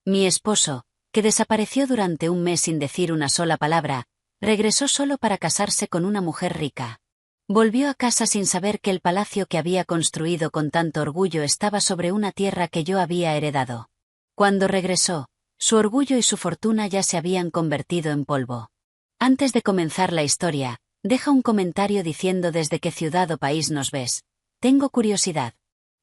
Mi esposo, que desapareció durante un mes sin decir una sola palabra, regresó solo para casarse con una mujer rica. Volvió a casa sin saber que el palacio que había construido con tanto orgullo estaba sobre una tierra que yo había heredado. Cuando regresó, su orgullo y su fortuna ya se habían convertido en polvo. Antes de comenzar la historia, deja un comentario diciendo desde qué ciudad o país nos ves. Tengo curiosidad.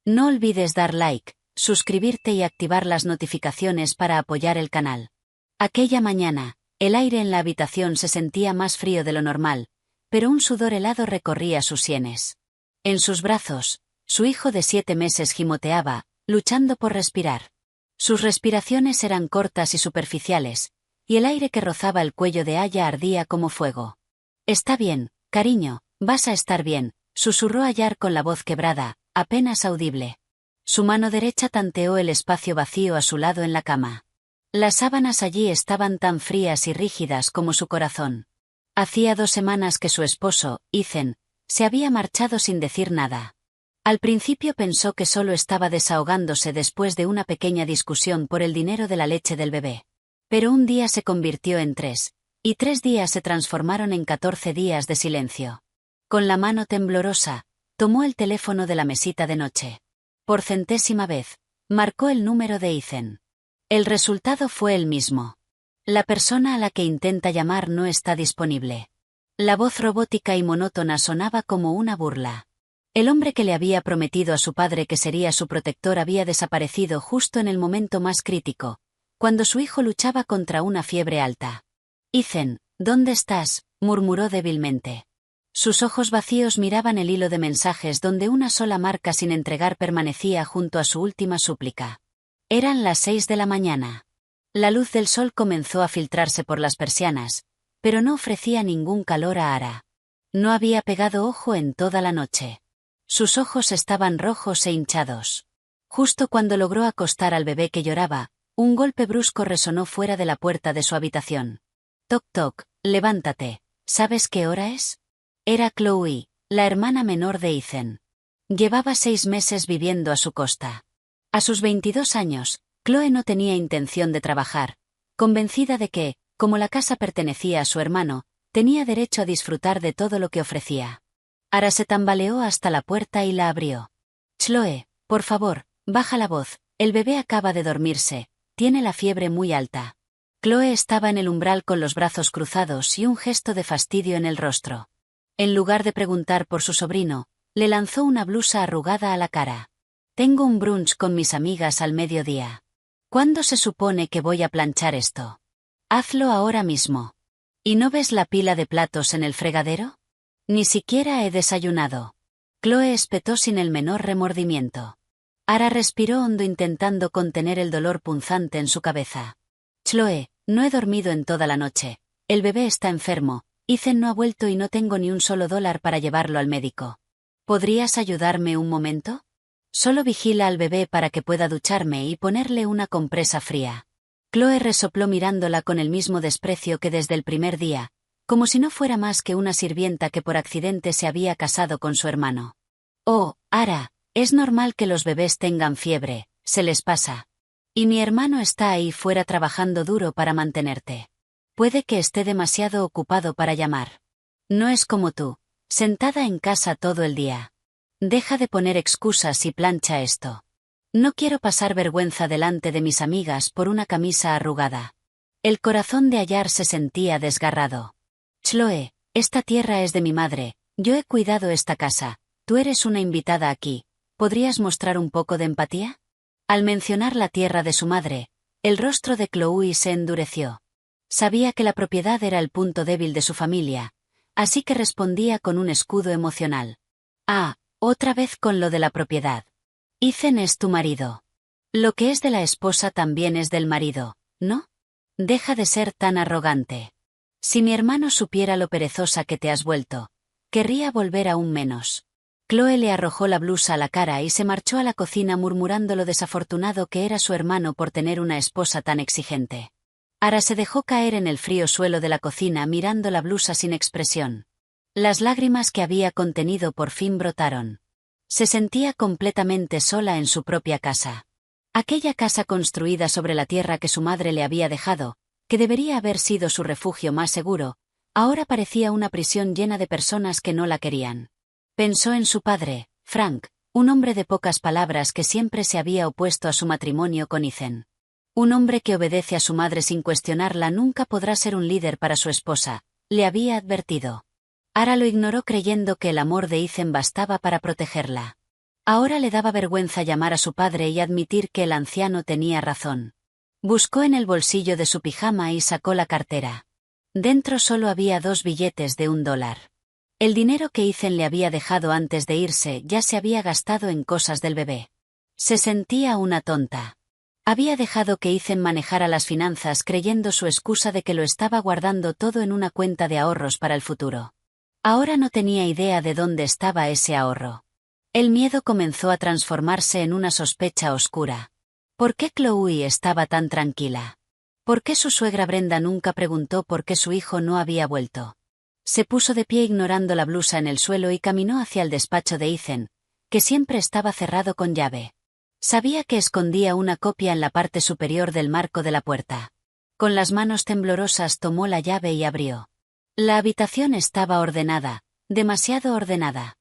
No olvides dar like, suscribirte y activar las notificaciones para apoyar el canal. Aquella mañana, el aire en la habitación se sentía más frío de lo normal, pero un sudor helado recorría sus sienes. En sus brazos, su hijo de 7 meses gimoteaba, luchando por respirar. Sus respiraciones eran cortas y superficiales, y el aire que rozaba el cuello de Aya ardía como fuego. «Está bien, cariño, vas a estar bien», susurró Ayar con la voz quebrada, apenas audible. Su mano derecha tanteó el espacio vacío a su lado en la cama. Las sábanas allí estaban tan frías y rígidas como su corazón. Hacía 2 semanas que su esposo, Ethan, se había marchado sin decir nada. Al principio pensó que solo estaba desahogándose después de una pequeña discusión por el dinero de la leche del bebé. Pero un día se convirtió en 3, y 3 días se transformaron en 14 días de silencio. Con la mano temblorosa, tomó el teléfono de la mesita de noche. Por 100ª vez, marcó el número de Ethan. El resultado fue el mismo. La persona a la que intenta llamar no está disponible. La voz robótica y monótona sonaba como una burla. El hombre que le había prometido a su padre que sería su protector había desaparecido justo en el momento más crítico, cuando su hijo luchaba contra una fiebre alta. «Ethan, ¿dónde estás?», murmuró débilmente. Sus ojos vacíos miraban el hilo de mensajes donde una sola marca sin entregar permanecía junto a su última súplica. Eran las 6 de la mañana. La luz del sol comenzó a filtrarse por las persianas, pero no ofrecía ningún calor a Ara. No había pegado ojo en toda la noche. Sus ojos estaban rojos e hinchados. Justo cuando logró acostar al bebé que lloraba, un golpe brusco resonó fuera de la puerta de su habitación. «Toc toc, levántate, ¿sabes qué hora es?». Era Chloe, la hermana menor de Ethan. Llevaba 6 meses viviendo a su costa. A sus 22 años, Chloe no tenía intención de trabajar, convencida de que, como la casa pertenecía a su hermano, tenía derecho a disfrutar de todo lo que ofrecía. Ara se tambaleó hasta la puerta y la abrió. «Chloe, por favor, baja la voz, el bebé acaba de dormirse, tiene la fiebre muy alta». Chloe estaba en el umbral con los brazos cruzados y un gesto de fastidio en el rostro. En lugar de preguntar por su sobrino, le lanzó una blusa arrugada a la cara. «Tengo un brunch con mis amigas al mediodía. ¿Cuándo se supone que voy a planchar esto? Hazlo ahora mismo. ¿Y no ves la pila de platos en el fregadero? Ni siquiera he desayunado». Chloe espetó sin el menor remordimiento. Ara respiró hondo intentando contener el dolor punzante en su cabeza. «Chloe, no he dormido en toda la noche. El bebé está enfermo. Ethan no ha vuelto y no tengo ni un solo dólar para llevarlo al médico. ¿Podrías ayudarme un momento? Solo vigila al bebé para que pueda ducharme y ponerle una compresa fría». Chloe resopló mirándola con el mismo desprecio que desde el primer día, como si no fuera más que una sirvienta que por accidente se había casado con su hermano. «Oh, Ara, es normal que los bebés tengan fiebre, se les pasa. Y mi hermano está ahí fuera trabajando duro para mantenerte. Puede que esté demasiado ocupado para llamar. No es como tú, sentada en casa todo el día. Deja de poner excusas y plancha esto. No quiero pasar vergüenza delante de mis amigas por una camisa arrugada». El corazón de Ayar se sentía desgarrado. «Chloe, esta tierra es de mi madre, yo he cuidado esta casa, tú eres una invitada aquí, ¿podrías mostrar un poco de empatía?». Al mencionar la tierra de su madre, el rostro de Chloe se endureció. Sabía que la propiedad era el punto débil de su familia, así que respondía con un escudo emocional. «Ah, otra vez con lo de la propiedad. Ethan es tu marido. Lo que es de la esposa también es del marido, ¿no? Deja de ser tan arrogante. Si mi hermano supiera lo perezosa que te has vuelto, querría volver aún menos». Chloe le arrojó la blusa a la cara y se marchó a la cocina murmurando lo desafortunado que era su hermano por tener una esposa tan exigente. Ara se dejó caer en el frío suelo de la cocina mirando la blusa sin expresión. Las lágrimas que había contenido por fin brotaron. Se sentía completamente sola en su propia casa. Aquella casa construida sobre la tierra que su madre le había dejado, que debería haber sido su refugio más seguro, ahora parecía una prisión llena de personas que no la querían. Pensó en su padre, Frank, un hombre de pocas palabras que siempre se había opuesto a su matrimonio con Ethan. Un hombre que obedece a su madre sin cuestionarla nunca podrá ser un líder para su esposa, le había advertido. Ara lo ignoró creyendo que el amor de Ethan bastaba para protegerla. Ahora le daba vergüenza llamar a su padre y admitir que el anciano tenía razón. Buscó en el bolsillo de su pijama y sacó la cartera. Dentro solo había 2 billetes de $1. El dinero que Ethan le había dejado antes de irse ya se había gastado en cosas del bebé. Se sentía una tonta. Había dejado que Ethan manejara las finanzas creyendo su excusa de que lo estaba guardando todo en una cuenta de ahorros para el futuro. Ahora no tenía idea de dónde estaba ese ahorro. El miedo comenzó a transformarse en una sospecha oscura. ¿Por qué Chloe estaba tan tranquila? ¿Por qué su suegra Brenda nunca preguntó por qué su hijo no había vuelto? Se puso de pie ignorando la blusa en el suelo y caminó hacia el despacho de Ethan, que siempre estaba cerrado con llave. Sabía que escondía una copia en la parte superior del marco de la puerta. Con las manos temblorosas tomó la llave y abrió. La habitación estaba ordenada, demasiado ordenada.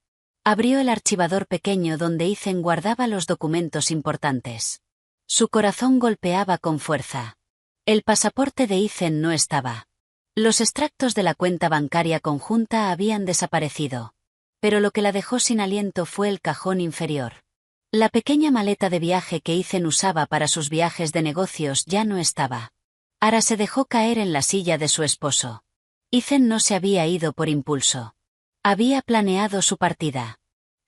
Abrió el archivador pequeño donde Ethan guardaba los documentos importantes. Su corazón golpeaba con fuerza. El pasaporte de Ethan no estaba. Los extractos de la cuenta bancaria conjunta habían desaparecido. Pero lo que la dejó sin aliento fue el cajón inferior. La pequeña maleta de viaje que Ethan usaba para sus viajes de negocios ya no estaba. Ara se dejó caer en la silla de su esposo. Ethan no se había ido por impulso. Había planeado su partida.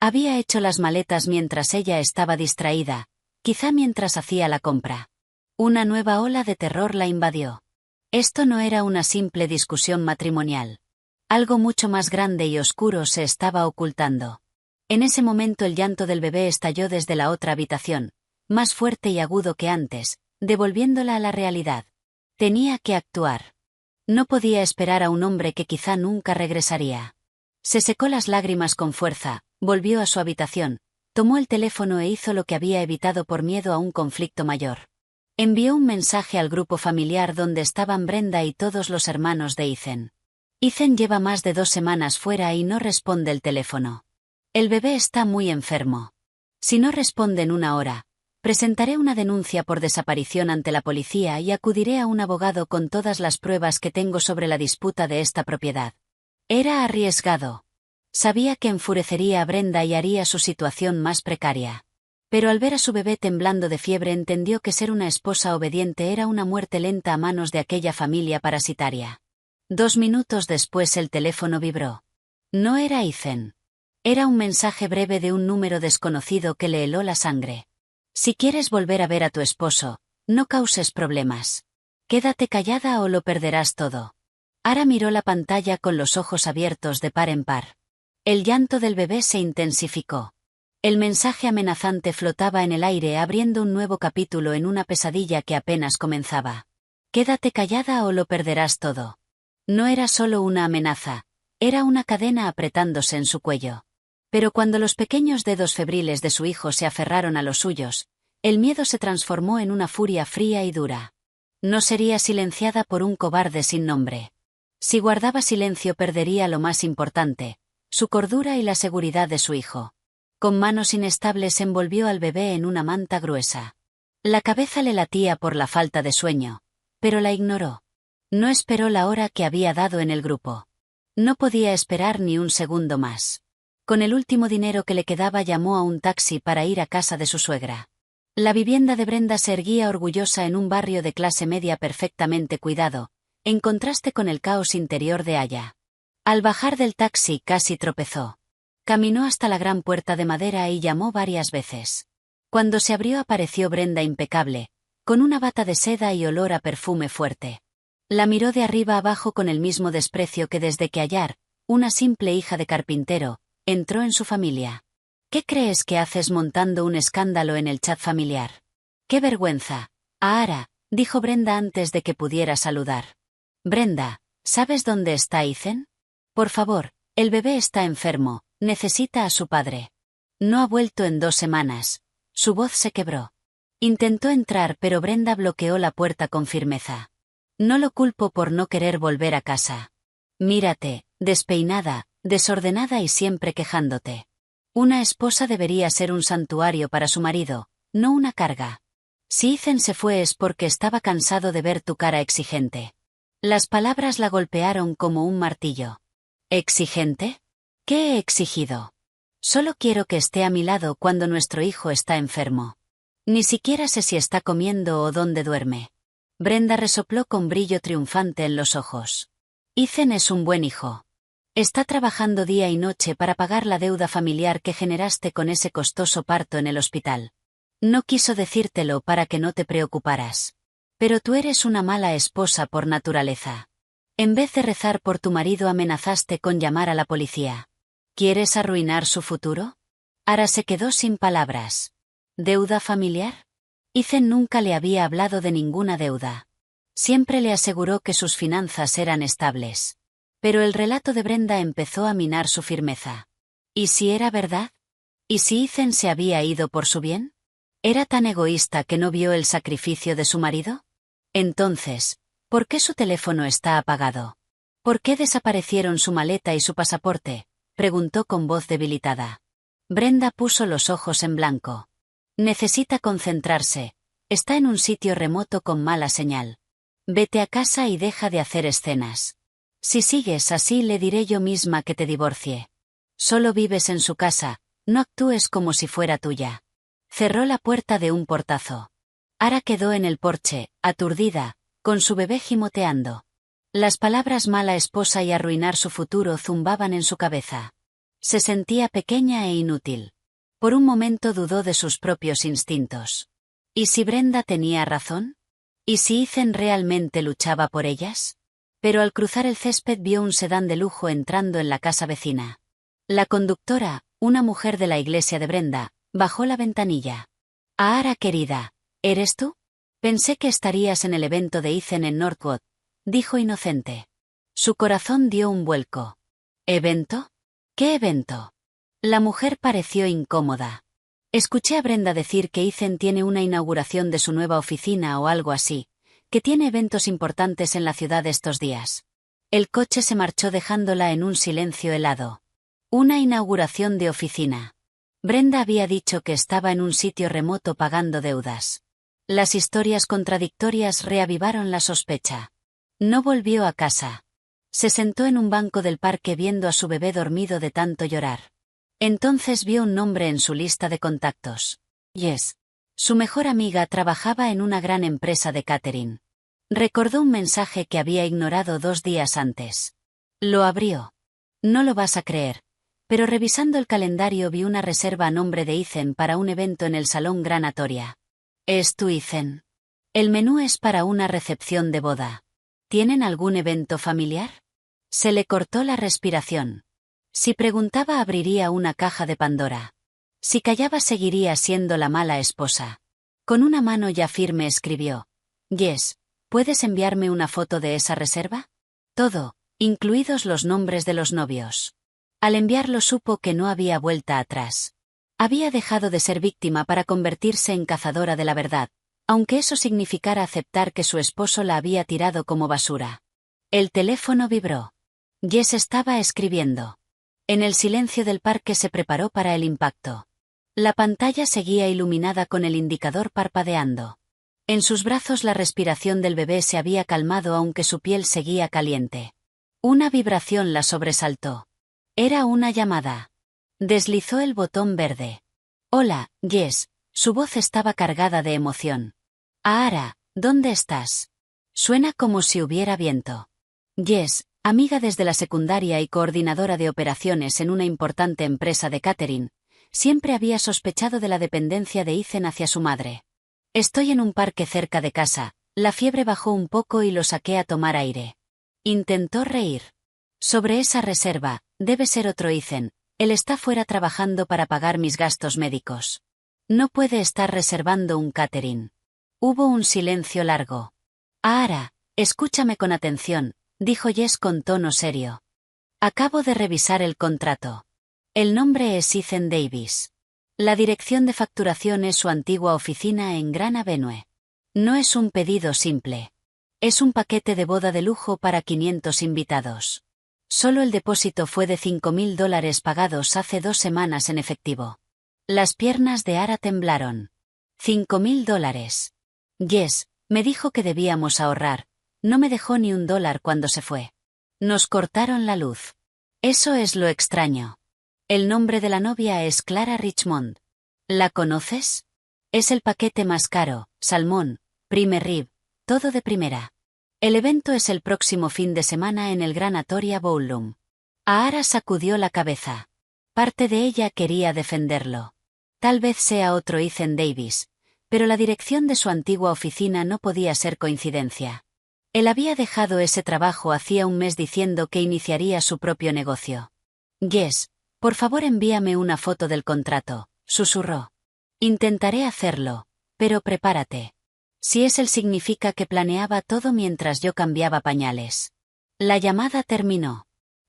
Había hecho las maletas mientras ella estaba distraída, quizá mientras hacía la compra. Una nueva ola de terror la invadió. Esto no era una simple discusión matrimonial. Algo mucho más grande y oscuro se estaba ocultando. En ese momento el llanto del bebé estalló desde la otra habitación, más fuerte y agudo que antes, devolviéndola a la realidad. Tenía que actuar. No podía esperar a un hombre que quizá nunca regresaría. Se secó las lágrimas con fuerza, volvió a su habitación, tomó el teléfono e hizo lo que había evitado por miedo a un conflicto mayor. Envió un mensaje al grupo familiar donde estaban Brenda y todos los hermanos de Ethan. Ethan lleva más de 2 semanas fuera y no responde el teléfono. El bebé está muy enfermo. Si no responde en 1 hora, presentaré una denuncia por desaparición ante la policía y acudiré a un abogado con todas las pruebas que tengo sobre la disputa de esta propiedad. Era arriesgado. Sabía que enfurecería a Brenda y haría su situación más precaria. Pero al ver a su bebé temblando de fiebre entendió que ser una esposa obediente era una muerte lenta a manos de aquella familia parasitaria. 2 minutos después el teléfono vibró. No era Ethan. Era un mensaje breve de un número desconocido que le heló la sangre. Si quieres volver a ver a tu esposo, no causes problemas. Quédate callada o lo perderás todo. Ara miró la pantalla con los ojos abiertos de par en par. El llanto del bebé se intensificó. El mensaje amenazante flotaba en el aire abriendo un nuevo capítulo en una pesadilla que apenas comenzaba. Quédate callada o lo perderás todo. No era solo una amenaza, era una cadena apretándose en su cuello. Pero cuando los pequeños dedos febriles de su hijo se aferraron a los suyos, el miedo se transformó en una furia fría y dura. No sería silenciada por un cobarde sin nombre. Si guardaba silencio perdería lo más importante, su cordura y la seguridad de su hijo. Con manos inestables envolvió al bebé en una manta gruesa. La cabeza le latía por la falta de sueño, pero la ignoró. No esperó la hora que había dado en el grupo. No podía esperar ni un segundo más. Con el último dinero que le quedaba llamó a un taxi para ir a casa de su suegra. La vivienda de Brenda se erguía orgullosa en un barrio de clase media perfectamente cuidado, en contraste con el caos interior de Aya. Al bajar del taxi casi tropezó. Caminó hasta la gran puerta de madera y llamó varias veces. Cuando se abrió apareció Brenda impecable, con una bata de seda y olor a perfume fuerte. La miró de arriba abajo con el mismo desprecio que desde que Ayar, una simple hija de carpintero, entró en su familia. ¿Qué crees que haces montando un escándalo en el chat familiar? ¡Qué vergüenza! Ara, dijo Brenda antes de que pudiera saludar. Brenda, ¿sabes dónde está Ethan? Por favor, el bebé está enfermo, necesita a su padre. No ha vuelto en 2 semanas. Su voz se quebró. Intentó entrar, pero Brenda bloqueó la puerta con firmeza. No lo culpo por no querer volver a casa. Mírate, despeinada, desordenada y siempre quejándote. Una esposa debería ser un santuario para su marido, no una carga. Si Ethan se fue es porque estaba cansado de ver tu cara exigente. Las palabras la golpearon como un martillo. ¿Exigente? ¿Qué he exigido? Solo quiero que esté a mi lado cuando nuestro hijo está enfermo. Ni siquiera sé si está comiendo o dónde duerme. Brenda resopló con brillo triunfante en los ojos. Ethan es un buen hijo. Está trabajando día y noche para pagar la deuda familiar que generaste con ese costoso parto en el hospital. No quiso decírtelo para que no te preocuparas. Pero tú eres una mala esposa por naturaleza. En vez de rezar por tu marido amenazaste con llamar a la policía. ¿Quieres arruinar su futuro? Ara se quedó sin palabras. ¿Deuda familiar? Ethan nunca le había hablado de ninguna deuda. Siempre le aseguró que sus finanzas eran estables. Pero el relato de Brenda empezó a minar su firmeza. ¿Y si era verdad? ¿Y si Ethan se había ido por su bien? ¿Era tan egoísta que no vio el sacrificio de su marido? Entonces, ¿por qué su teléfono está apagado? ¿Por qué desaparecieron su maleta y su pasaporte? Preguntó con voz debilitada. Brenda puso los ojos en blanco. Necesita concentrarse. Está en un sitio remoto con mala señal. Vete a casa y deja de hacer escenas. Si sigues así le diré yo misma que te divorcie. Solo vives en su casa, no actúes como si fuera tuya. Cerró la puerta de un portazo. Ara quedó en el porche, aturdida, con su bebé gimoteando. Las palabras mala esposa y arruinar su futuro zumbaban en su cabeza. Se sentía pequeña e inútil. Por un momento dudó de sus propios instintos. ¿Y si Brenda tenía razón? ¿Y si Ethan realmente luchaba por ellas? Pero al cruzar el césped vio un sedán de lujo entrando en la casa vecina. La conductora, una mujer de la iglesia de Brenda, bajó la ventanilla. Ara querida, ¿eres tú? Pensé que estarías en el evento de Ethan en Northwood, dijo inocente. Su corazón dio un vuelco. ¿Evento? ¿Qué evento? La mujer pareció incómoda. Escuché a Brenda decir que Ethan tiene una inauguración de su nueva oficina o algo así, que tiene eventos importantes en la ciudad estos días. El coche se marchó dejándola en un silencio helado. Una inauguración de oficina. Brenda había dicho que estaba en un sitio remoto pagando deudas. Las historias contradictorias reavivaron la sospecha. No volvió a casa. Se sentó en un banco del parque viendo a su bebé dormido de tanto llorar. Entonces vio un nombre en su lista de contactos. Jess. Su mejor amiga trabajaba en una gran empresa de catering. Recordó un mensaje que había ignorado 2 días antes. Lo abrió. No lo vas a creer, pero revisando el calendario vi una reserva a nombre de Ethan para un evento en el Salón Granatoria. ¿Es tu Ethan? El menú es para una recepción de boda. ¿Tienen algún evento familiar? Se le cortó la respiración. Si preguntaba abriría una caja de Pandora. Si callaba seguiría siendo la mala esposa. Con una mano ya firme escribió. Jess, ¿puedes enviarme una foto de esa reserva? Todo, incluidos los nombres de los novios. Al enviarlo supo que no había vuelta atrás. Había dejado de ser víctima para convertirse en cazadora de la verdad, aunque eso significara aceptar que su esposo la había tirado como basura. El teléfono vibró. Jess estaba escribiendo. En el silencio del parque se preparó para el impacto. La pantalla seguía iluminada con el indicador parpadeando. En sus brazos la respiración del bebé se había calmado aunque su piel seguía caliente. Una vibración la sobresaltó. Era una llamada. Deslizó el botón verde. Hola, Jess. Su voz estaba cargada de emoción. Ara, ¿dónde estás? Suena como si hubiera viento. Jess, amiga desde la secundaria y coordinadora de operaciones en una importante empresa de catering, siempre había sospechado de la dependencia de Ethan hacia su madre. Estoy en un parque cerca de casa, la fiebre bajó un poco y lo saqué a tomar aire. Intentó reír. Sobre esa reserva, debe ser otro Ethan, él está fuera trabajando para pagar mis gastos médicos. No puede estar reservando un catering. Hubo un silencio largo. Ara, escúchame con atención, dijo Jess con tono serio. Acabo de revisar el contrato. El nombre es Ethan Davis. La dirección de facturación es su antigua oficina en Grand Avenue. No es un pedido simple. Es un paquete de boda de lujo para 500 invitados. Solo el depósito fue de $5.000 pagados hace 2 semanas en efectivo. Las piernas de Ara temblaron. $5.000. Yes, me dijo que debíamos ahorrar. No me dejó ni $1 cuando se fue. Nos cortaron la luz. Eso es lo extraño. El nombre de la novia es Clara Richmond. ¿La conoces? Es el paquete más caro, salmón, prime rib, todo de primera. El evento es el próximo fin de semana en el Grand Atoria Ballroom. Ara sacudió la cabeza. Parte de ella quería defenderlo. Tal vez sea otro Ethan Davis, pero la dirección de su antigua oficina no podía ser coincidencia. Él había dejado ese trabajo hacía un mes diciendo que iniciaría su propio negocio. Yes, por favor envíame una foto del contrato, susurró. Intentaré hacerlo, pero prepárate. Si es él significa que planeaba todo mientras yo cambiaba pañales. La llamada terminó.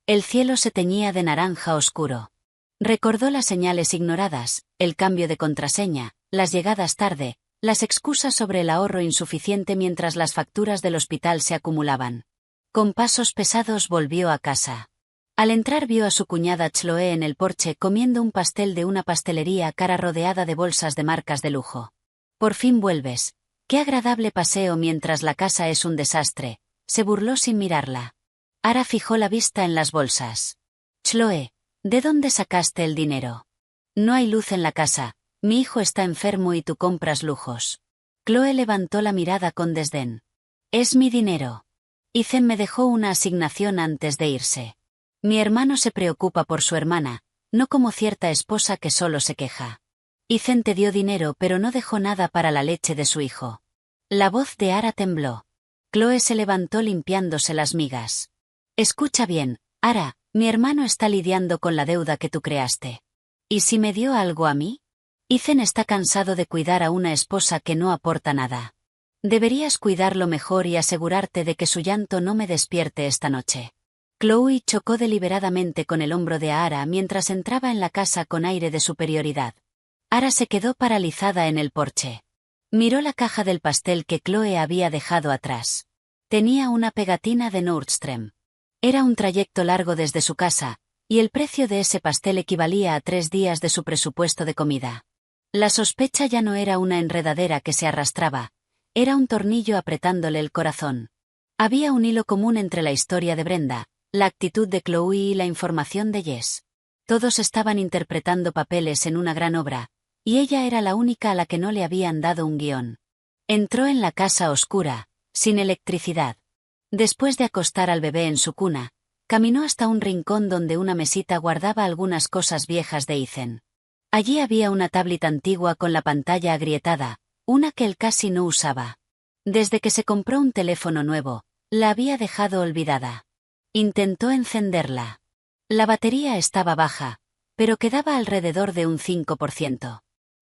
El cielo se teñía de naranja oscuro. Recordó las señales ignoradas, el cambio de contraseña, las llegadas tarde, las excusas sobre el ahorro insuficiente mientras las facturas del hospital se acumulaban. Con pasos pesados volvió a casa. Al entrar vio a su cuñada Chloe en el porche comiendo un pastel de una pastelería cara rodeada de bolsas de marcas de lujo. Por fin vuelves. Qué agradable paseo mientras la casa es un desastre, se burló sin mirarla. Ara fijó la vista en las bolsas. Chloe, ¿de dónde sacaste el dinero? No hay luz en la casa, mi hijo está enfermo y tú compras lujos. Chloe levantó la mirada con desdén. Es mi dinero. Ethan me dejó una asignación antes de irse. Mi hermano se preocupa por su hermana, no como cierta esposa que solo se queja. Ethan te dio dinero pero no dejó nada para la leche de su hijo. La voz de Ara tembló. Chloe se levantó limpiándose las migas. Escucha bien, Ara, mi hermano está lidiando con la deuda que tú creaste. ¿Y si me dio algo a mí? Ethan está cansado de cuidar a una esposa que no aporta nada. Deberías cuidarlo mejor y asegurarte de que su llanto no me despierte esta noche. Chloe chocó deliberadamente con el hombro de Ara mientras entraba en la casa con aire de superioridad. Ara se quedó paralizada en el porche. Miró la caja del pastel que Chloe había dejado atrás. Tenía una pegatina de Nordstrom. Era un trayecto largo desde su casa, y el precio de ese pastel equivalía a 3 días de su presupuesto de comida. La sospecha ya no era una enredadera que se arrastraba, era un tornillo apretándole el corazón. Había un hilo común entre la historia de Brenda, la actitud de Chloe y la información de Jess. Todos estaban interpretando papeles en una gran obra, y ella era la única a la que no le habían dado un guión. Entró en la casa oscura, sin electricidad. Después de acostar al bebé en su cuna, caminó hasta un rincón donde una mesita guardaba algunas cosas viejas de Ethan. Allí había una tablet antigua con la pantalla agrietada, una que él casi no usaba. Desde que se compró un teléfono nuevo, la había dejado olvidada. Intentó encenderla. La batería estaba baja, pero quedaba alrededor de un 5%.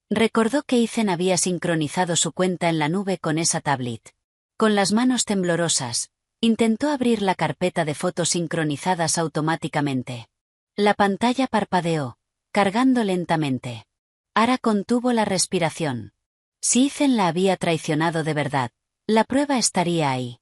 Recordó que Ethan había sincronizado su cuenta en la nube con esa tablet. Con las manos temblorosas, intentó abrir la carpeta de fotos sincronizadas automáticamente. La pantalla parpadeó, cargando lentamente. Ara contuvo la respiración. Si Ethan la había traicionado de verdad, la prueba estaría ahí.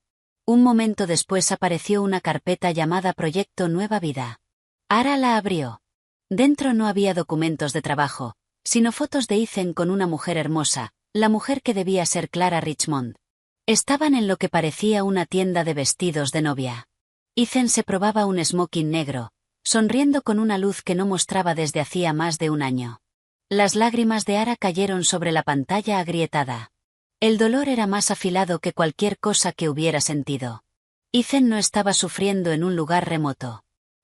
Un momento después apareció una carpeta llamada Proyecto Nueva Vida. Ara la abrió. Dentro no había documentos de trabajo, sino fotos de Ethan con una mujer hermosa, la mujer que debía ser Clara Richmond. Estaban en lo que parecía una tienda de vestidos de novia. Ethan se probaba un smoking negro, sonriendo con una luz que no mostraba desde hacía más de un año. Las lágrimas de Ara cayeron sobre la pantalla agrietada. El dolor era más afilado que cualquier cosa que hubiera sentido. Ethan no estaba sufriendo en un lugar remoto.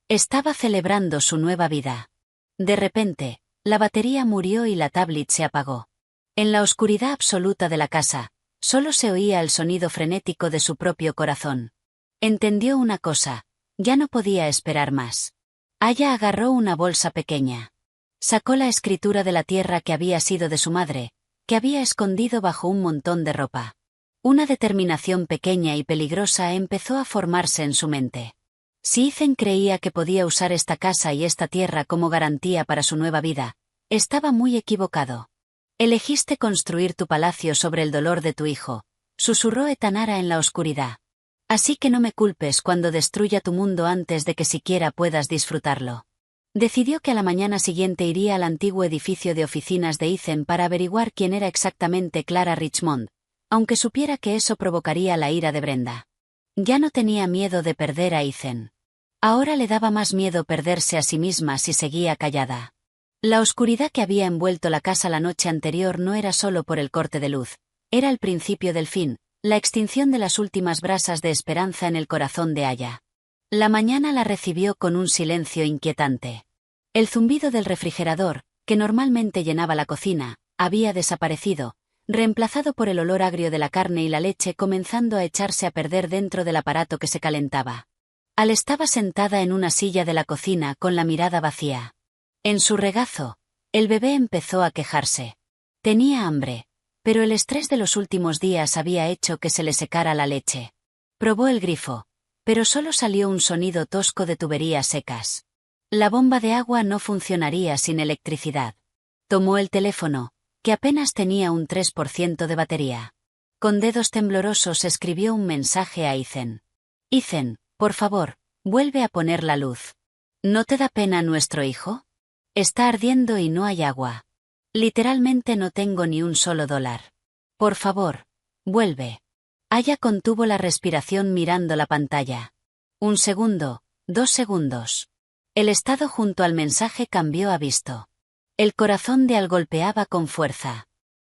Estaba celebrando su nueva vida. De repente, la batería murió y la tablet se apagó. En la oscuridad absoluta de la casa, solo se oía el sonido frenético de su propio corazón. Entendió una cosa, ya no podía esperar más. Aya agarró una bolsa pequeña. Sacó la escritura de la tierra que había sido de su madre, que había escondido bajo un montón de ropa. Una determinación pequeña y peligrosa empezó a formarse en su mente. Si Ethan creía que podía usar esta casa y esta tierra como garantía para su nueva vida, Estaba muy equivocado. Elegiste construir tu palacio sobre el dolor de tu hijo, susurró Etanara en la oscuridad. Así que no me culpes cuando destruya tu mundo antes de que siquiera puedas disfrutarlo. Decidió que a la mañana siguiente iría al antiguo edificio de oficinas de Ethan para averiguar quién era exactamente Clara Richmond, aunque supiera que eso provocaría la ira de Brenda. Ya no tenía miedo de perder a Ethan. Ahora le daba más miedo perderse a sí misma si seguía callada. La oscuridad que había envuelto la casa la noche anterior no era solo por el corte de luz, era el principio del fin, la extinción de las últimas brasas de esperanza en el corazón de Aya. La mañana la recibió con un silencio inquietante. El zumbido del refrigerador, que normalmente llenaba la cocina, había desaparecido, reemplazado por el olor agrio de la carne y la leche comenzando a echarse a perder dentro del aparato que se calentaba. Al estaba sentada en una silla de la cocina con la mirada vacía. En su regazo, el bebé empezó a quejarse. Tenía hambre, pero el estrés de los últimos días había hecho que se le secara la leche. Probó el grifo, pero solo salió un sonido tosco de tuberías secas. La bomba de agua no funcionaría sin electricidad. Tomó el teléfono, que apenas tenía un 3% de batería. Con dedos temblorosos escribió un mensaje a Ethan. Ethan, por favor, vuelve a poner la luz. ¿No te da pena nuestro hijo? Está ardiendo y no hay agua. Literalmente no tengo ni un solo dólar. Por favor, vuelve. Aya contuvo la respiración mirando la pantalla. 1 segundo, 2 segundos. El estado junto al mensaje cambió a visto. El corazón de Al golpeaba con fuerza.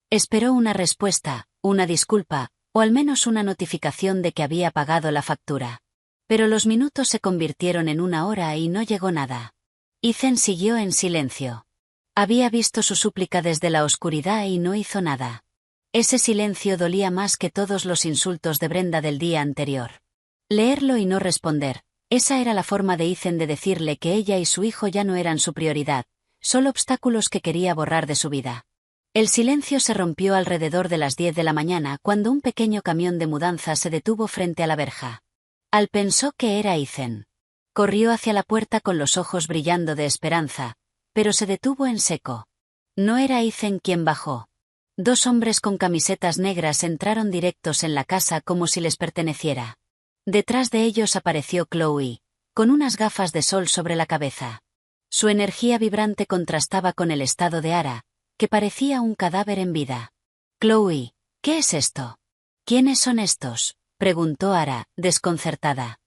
Esperó una respuesta, una disculpa, o al menos una notificación de que había pagado la factura. Pero los minutos se convirtieron en 1 hora y no llegó nada. Ethan siguió en silencio. Había visto su súplica desde la oscuridad y no hizo nada. Ese silencio dolía más que todos los insultos de Brenda del día anterior. Leerlo y no responder, esa era la forma de Ethan de decirle que ella y su hijo ya no eran su prioridad, solo obstáculos que quería borrar de su vida. El silencio se rompió alrededor de las 10 de la mañana cuando un pequeño camión de mudanza se detuvo frente a la verja. Al pensó que era Ethan. Corrió hacia la puerta con los ojos brillando de esperanza, pero se detuvo en seco. No era Ethan quien bajó. 2 hombres con camisetas negras entraron directos en la casa como si les perteneciera. Detrás de ellos apareció Chloe, con unas gafas de sol sobre la cabeza. Su energía vibrante contrastaba con el estado de Ara, que parecía un cadáver en vida. Chloe, ¿qué es esto? ¿Quiénes son estos?, preguntó Ara, desconcertada.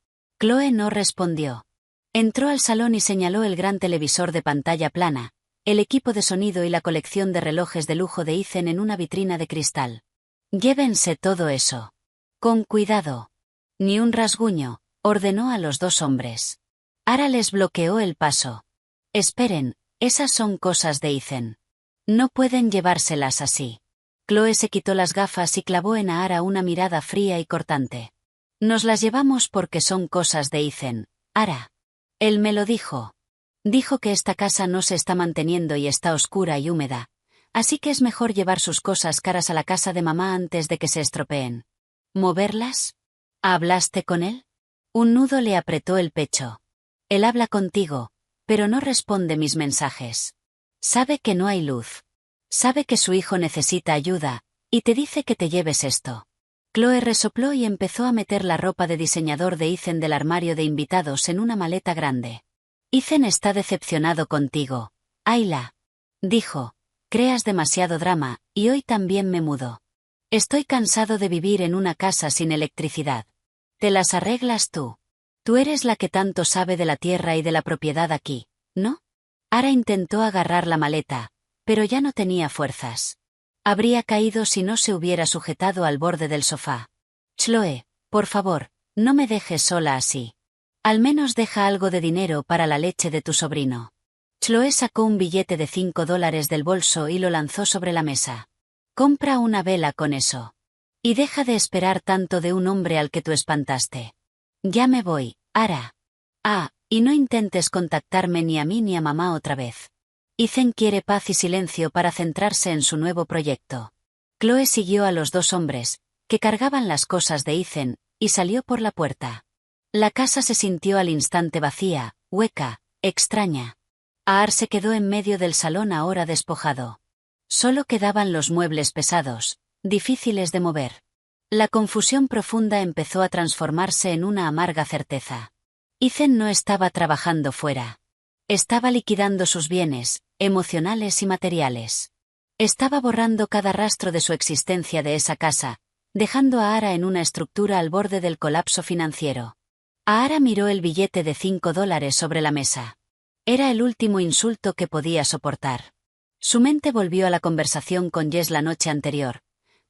Chloe no respondió. Entró al salón y señaló el gran televisor de pantalla plana, el equipo de sonido y la colección de relojes de lujo de Ethan en una vitrina de cristal. Llévense todo eso. Con cuidado. Ni un rasguño, ordenó a los 2 hombres. Ara les bloqueó el paso. Esperen, esas son cosas de Ethan. No pueden llevárselas así. Chloe se quitó las gafas y clavó en Ara una mirada fría y cortante. Nos las llevamos porque son cosas de Ethan, Ara. Él me lo dijo. Dijo que esta casa no se está manteniendo y está oscura y húmeda, así que es mejor llevar sus cosas caras a la casa de mamá antes de que se estropeen. ¿Moverlas? ¿Hablaste con él? Un nudo le apretó el pecho. Él habla contigo, pero no responde mis mensajes. Sabe que no hay luz. Sabe que su hijo necesita ayuda, y te dice que te lleves esto. Chloe resopló y empezó a meter la ropa de diseñador de Ethan del armario de invitados en una maleta grande. Ethan está decepcionado contigo, Ayla. Dijo, creas demasiado drama, y hoy también me mudo. Estoy cansado de vivir en una casa sin electricidad. Te las arreglas tú. Tú eres la que tanto sabe de la tierra y de la propiedad aquí, ¿no? Ara intentó agarrar la maleta, pero ya no tenía fuerzas. Habría caído si no se hubiera sujetado al borde del sofá. Chloe, por favor, no me dejes sola así. Al menos deja algo de dinero para la leche de tu sobrino. Chloe sacó un billete de $5 del bolso y lo lanzó sobre la mesa. Compra una vela con eso. Y deja de esperar tanto de un hombre al que tú espantaste. Ya me voy, Ara. Y no intentes contactarme ni a mí ni a mamá otra vez. Ethan quiere paz y silencio para centrarse en su nuevo proyecto. Chloe siguió a los 2 hombres, que cargaban las cosas de Ethan, y salió por la puerta. La casa se sintió al instante vacía, hueca, extraña. Aar se quedó en medio del salón ahora despojado. Solo quedaban los muebles pesados, difíciles de mover. La confusión profunda empezó a transformarse en una amarga certeza. Ethan no estaba trabajando fuera. Estaba liquidando sus bienes, emocionales y materiales. Estaba borrando cada rastro de su existencia de esa casa, dejando a Ara en una estructura al borde del colapso financiero. Ara miró el billete de $5 sobre la mesa. Era el último insulto que podía soportar. Su mente volvió a la conversación con Jess la noche anterior.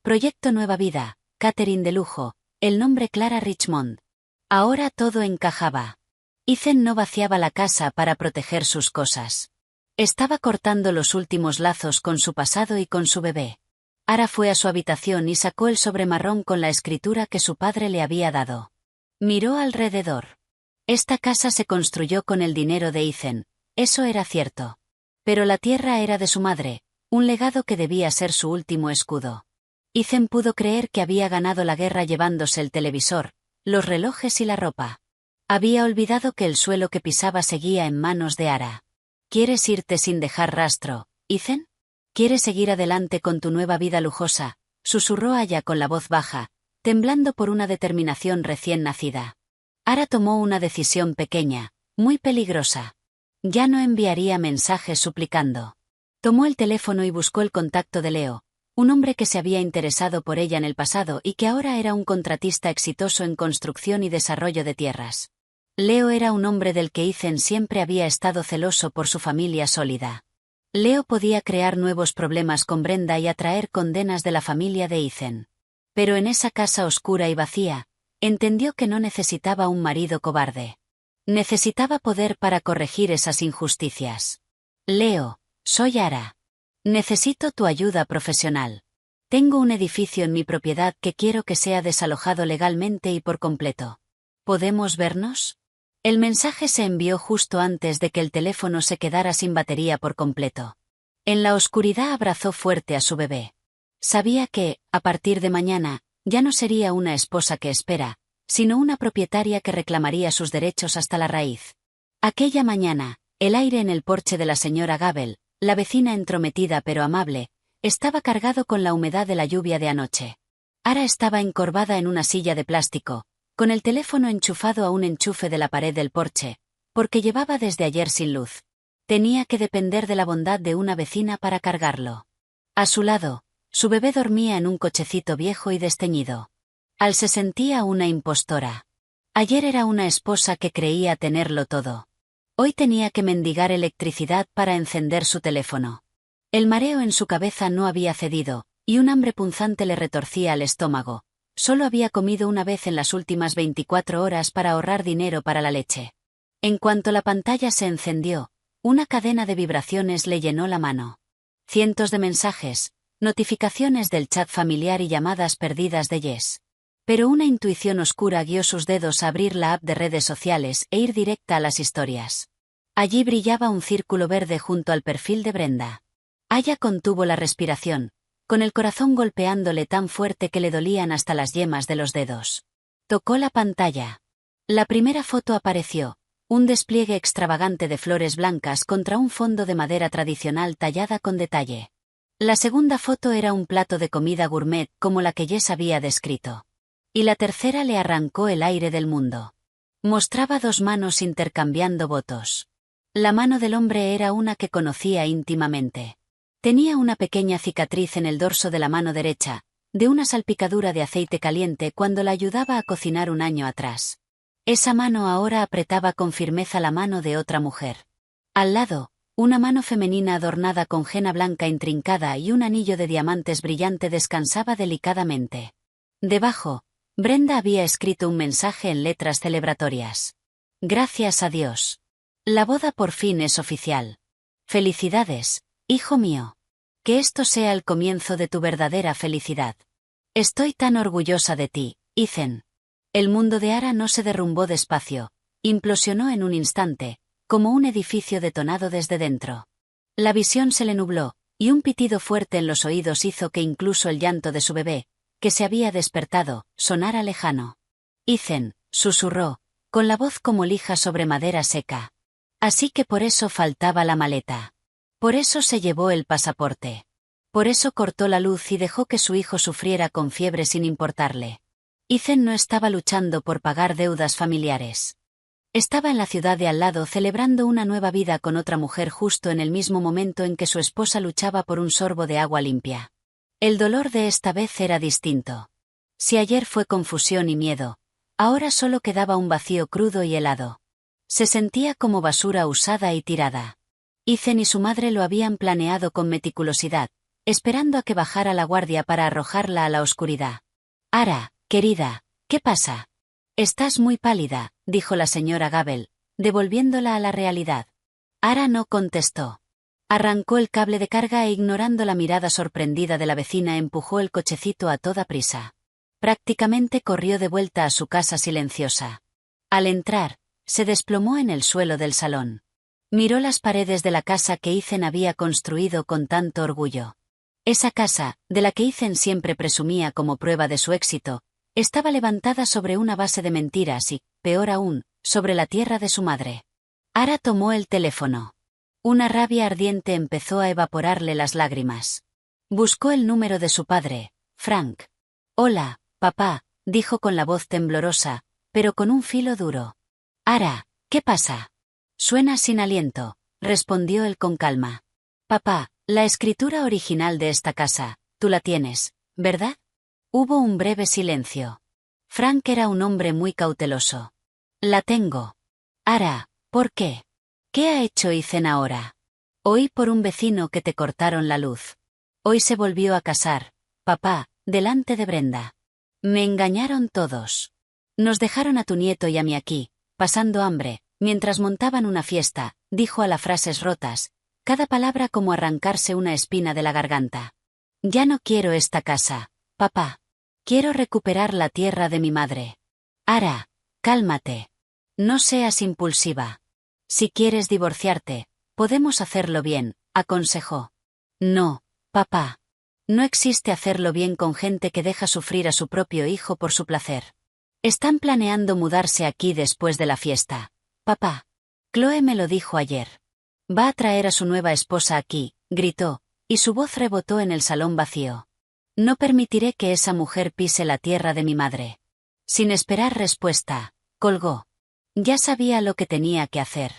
Proyecto Nueva Vida, catering de lujo, el nombre Clara Richmond. Ahora todo encajaba. Ethan no vaciaba la casa para proteger sus cosas. Estaba cortando los últimos lazos con su pasado y con su bebé. Ara fue a su habitación y sacó el sobre marrón con la escritura que su padre le había dado. Miró alrededor. Esta casa se construyó con el dinero de Ethan, eso era cierto. Pero la tierra era de su madre, un legado que debía ser su último escudo. Ethan pudo creer que había ganado la guerra llevándose el televisor, los relojes y la ropa. Había olvidado que el suelo que pisaba seguía en manos de Ara. ¿Quieres irte sin dejar rastro, Ethan? ¿Quieres seguir adelante con tu nueva vida lujosa? Susurró Aya con la voz baja, temblando por una determinación recién nacida. Ara tomó una decisión pequeña, muy peligrosa. Ya no enviaría mensajes suplicando. Tomó el teléfono y buscó el contacto de Leo, un hombre que se había interesado por ella en el pasado y que ahora era un contratista exitoso en construcción y desarrollo de tierras. Leo era un hombre del que Ethan siempre había estado celoso por su familia sólida. Leo podía crear nuevos problemas con Brenda y atraer condenas de la familia de Ethan. Pero en esa casa oscura y vacía, entendió que no necesitaba un marido cobarde. Necesitaba poder para corregir esas injusticias. Leo, soy Ara. Necesito tu ayuda profesional. Tengo un edificio en mi propiedad que quiero que sea desalojado legalmente y por completo. ¿Podemos vernos? El mensaje se envió justo antes de que el teléfono se quedara sin batería por completo. En la oscuridad abrazó fuerte a su bebé. Sabía que, a partir de mañana, ya no sería una esposa que espera, sino una propietaria que reclamaría sus derechos hasta la raíz. Aquella mañana, el aire en el porche de la señora Gabel, la vecina entrometida pero amable, estaba cargado con la humedad de la lluvia de anoche. Ara estaba encorvada en una silla de plástico, con el teléfono enchufado a un enchufe de la pared del porche, porque llevaba desde ayer sin luz. Tenía que depender de la bondad de una vecina para cargarlo. A su lado, su bebé dormía en un cochecito viejo y desteñido. Al se sentía una impostora. Ayer era una esposa que creía tenerlo todo. Hoy tenía que mendigar electricidad para encender su teléfono. El mareo en su cabeza no había cedido, y un hambre punzante le retorcía el estómago. Solo había comido una vez en las últimas 24 horas para ahorrar dinero para la leche. En cuanto la pantalla se encendió, una cadena de vibraciones le llenó la mano. Cientos de mensajes, notificaciones del chat familiar y llamadas perdidas de Jess. Pero una intuición oscura guió sus dedos a abrir la app de redes sociales e ir directa a las historias. Allí brillaba un círculo verde junto al perfil de Brenda. Aya contuvo la respiración, con el corazón golpeándole tan fuerte que le dolían hasta las yemas de los dedos. Tocó la pantalla. La primera foto apareció, un despliegue extravagante de flores blancas contra un fondo de madera tradicional tallada con detalle. La segunda foto era un plato de comida gourmet como la que Jess había descrito. Y la tercera le arrancó el aire del mundo. Mostraba dos manos intercambiando votos. La mano del hombre era una que conocía íntimamente. Tenía una pequeña cicatriz en el dorso de la mano derecha, de una salpicadura de aceite caliente cuando la ayudaba a cocinar un año atrás. Esa mano ahora apretaba con firmeza la mano de otra mujer. Al lado, una mano femenina adornada con henna blanca intrincada y un anillo de diamantes brillante descansaba delicadamente. Debajo, Brenda había escrito un mensaje en letras celebratorias. Gracias a Dios. La boda por fin es oficial. Felicidades, hijo mío. Que esto sea el comienzo de tu verdadera felicidad. Estoy tan orgullosa de ti, Ethan. El mundo de Ara no se derrumbó despacio, implosionó en un instante, como un edificio detonado desde dentro. La visión se le nubló, y un pitido fuerte en los oídos hizo que incluso el llanto de su bebé, que se había despertado, sonara lejano. Ethan, susurró, con la voz como lija sobre madera seca. Así que por eso faltaba la maleta. Por eso se llevó el pasaporte. Por eso cortó la luz y dejó que su hijo sufriera con fiebre sin importarle. Ethan no estaba luchando por pagar deudas familiares. Estaba en la ciudad de al lado celebrando una nueva vida con otra mujer justo en el mismo momento en que su esposa luchaba por un sorbo de agua limpia. El dolor de esta vez era distinto. Si ayer fue confusión y miedo, ahora solo quedaba un vacío crudo y helado. Se sentía como basura usada y tirada. Ethan y su madre lo habían planeado con meticulosidad, esperando a que bajara la guardia para arrojarla a la oscuridad. Ara, querida, ¿qué pasa? Estás muy pálida, dijo la señora Gabel, devolviéndola a la realidad. Ara no contestó. Arrancó el cable de carga e ignorando la mirada sorprendida de la vecina empujó el cochecito a toda prisa. Prácticamente corrió de vuelta a su casa silenciosa. Al entrar, se desplomó en el suelo del salón. Miró las paredes de la casa que Ethan había construido con tanto orgullo. Esa casa, de la que Ethan siempre presumía como prueba de su éxito, estaba levantada sobre una base de mentiras y, peor aún, sobre la tierra de su madre. Ara tomó el teléfono. Una rabia ardiente empezó a evaporarle las lágrimas. Buscó el número de su padre, Frank. Hola, papá, dijo con la voz temblorosa, pero con un filo duro. Ara, ¿qué pasa? Suena sin aliento, respondió él con calma. Papá, la escritura original de esta casa, tú la tienes, ¿verdad? Hubo un breve silencio. Frank era un hombre muy cauteloso. La tengo. Ara, ¿por qué? ¿Qué ha hecho Ethan ahora? Oí por un vecino que te cortaron la luz. Hoy se volvió a casar, papá, delante de Brenda. Me engañaron todos. Nos dejaron a tu nieto y a mí aquí, pasando hambre, mientras montaban una fiesta, dijo a las frases rotas, cada palabra como arrancarse una espina de la garganta. Ya no quiero esta casa, papá. Quiero recuperar la tierra de mi madre. Ara, cálmate. No seas impulsiva. Si quieres divorciarte, podemos hacerlo bien, aconsejó. No, papá. No existe hacerlo bien con gente que deja sufrir a su propio hijo por su placer. Están planeando mudarse aquí después de la fiesta. Papá. Chloe me lo dijo ayer. Va a traer a su nueva esposa aquí, gritó, y su voz rebotó en el salón vacío. No permitiré que esa mujer pise la tierra de mi madre. Sin esperar respuesta, colgó. Ya sabía lo que tenía que hacer.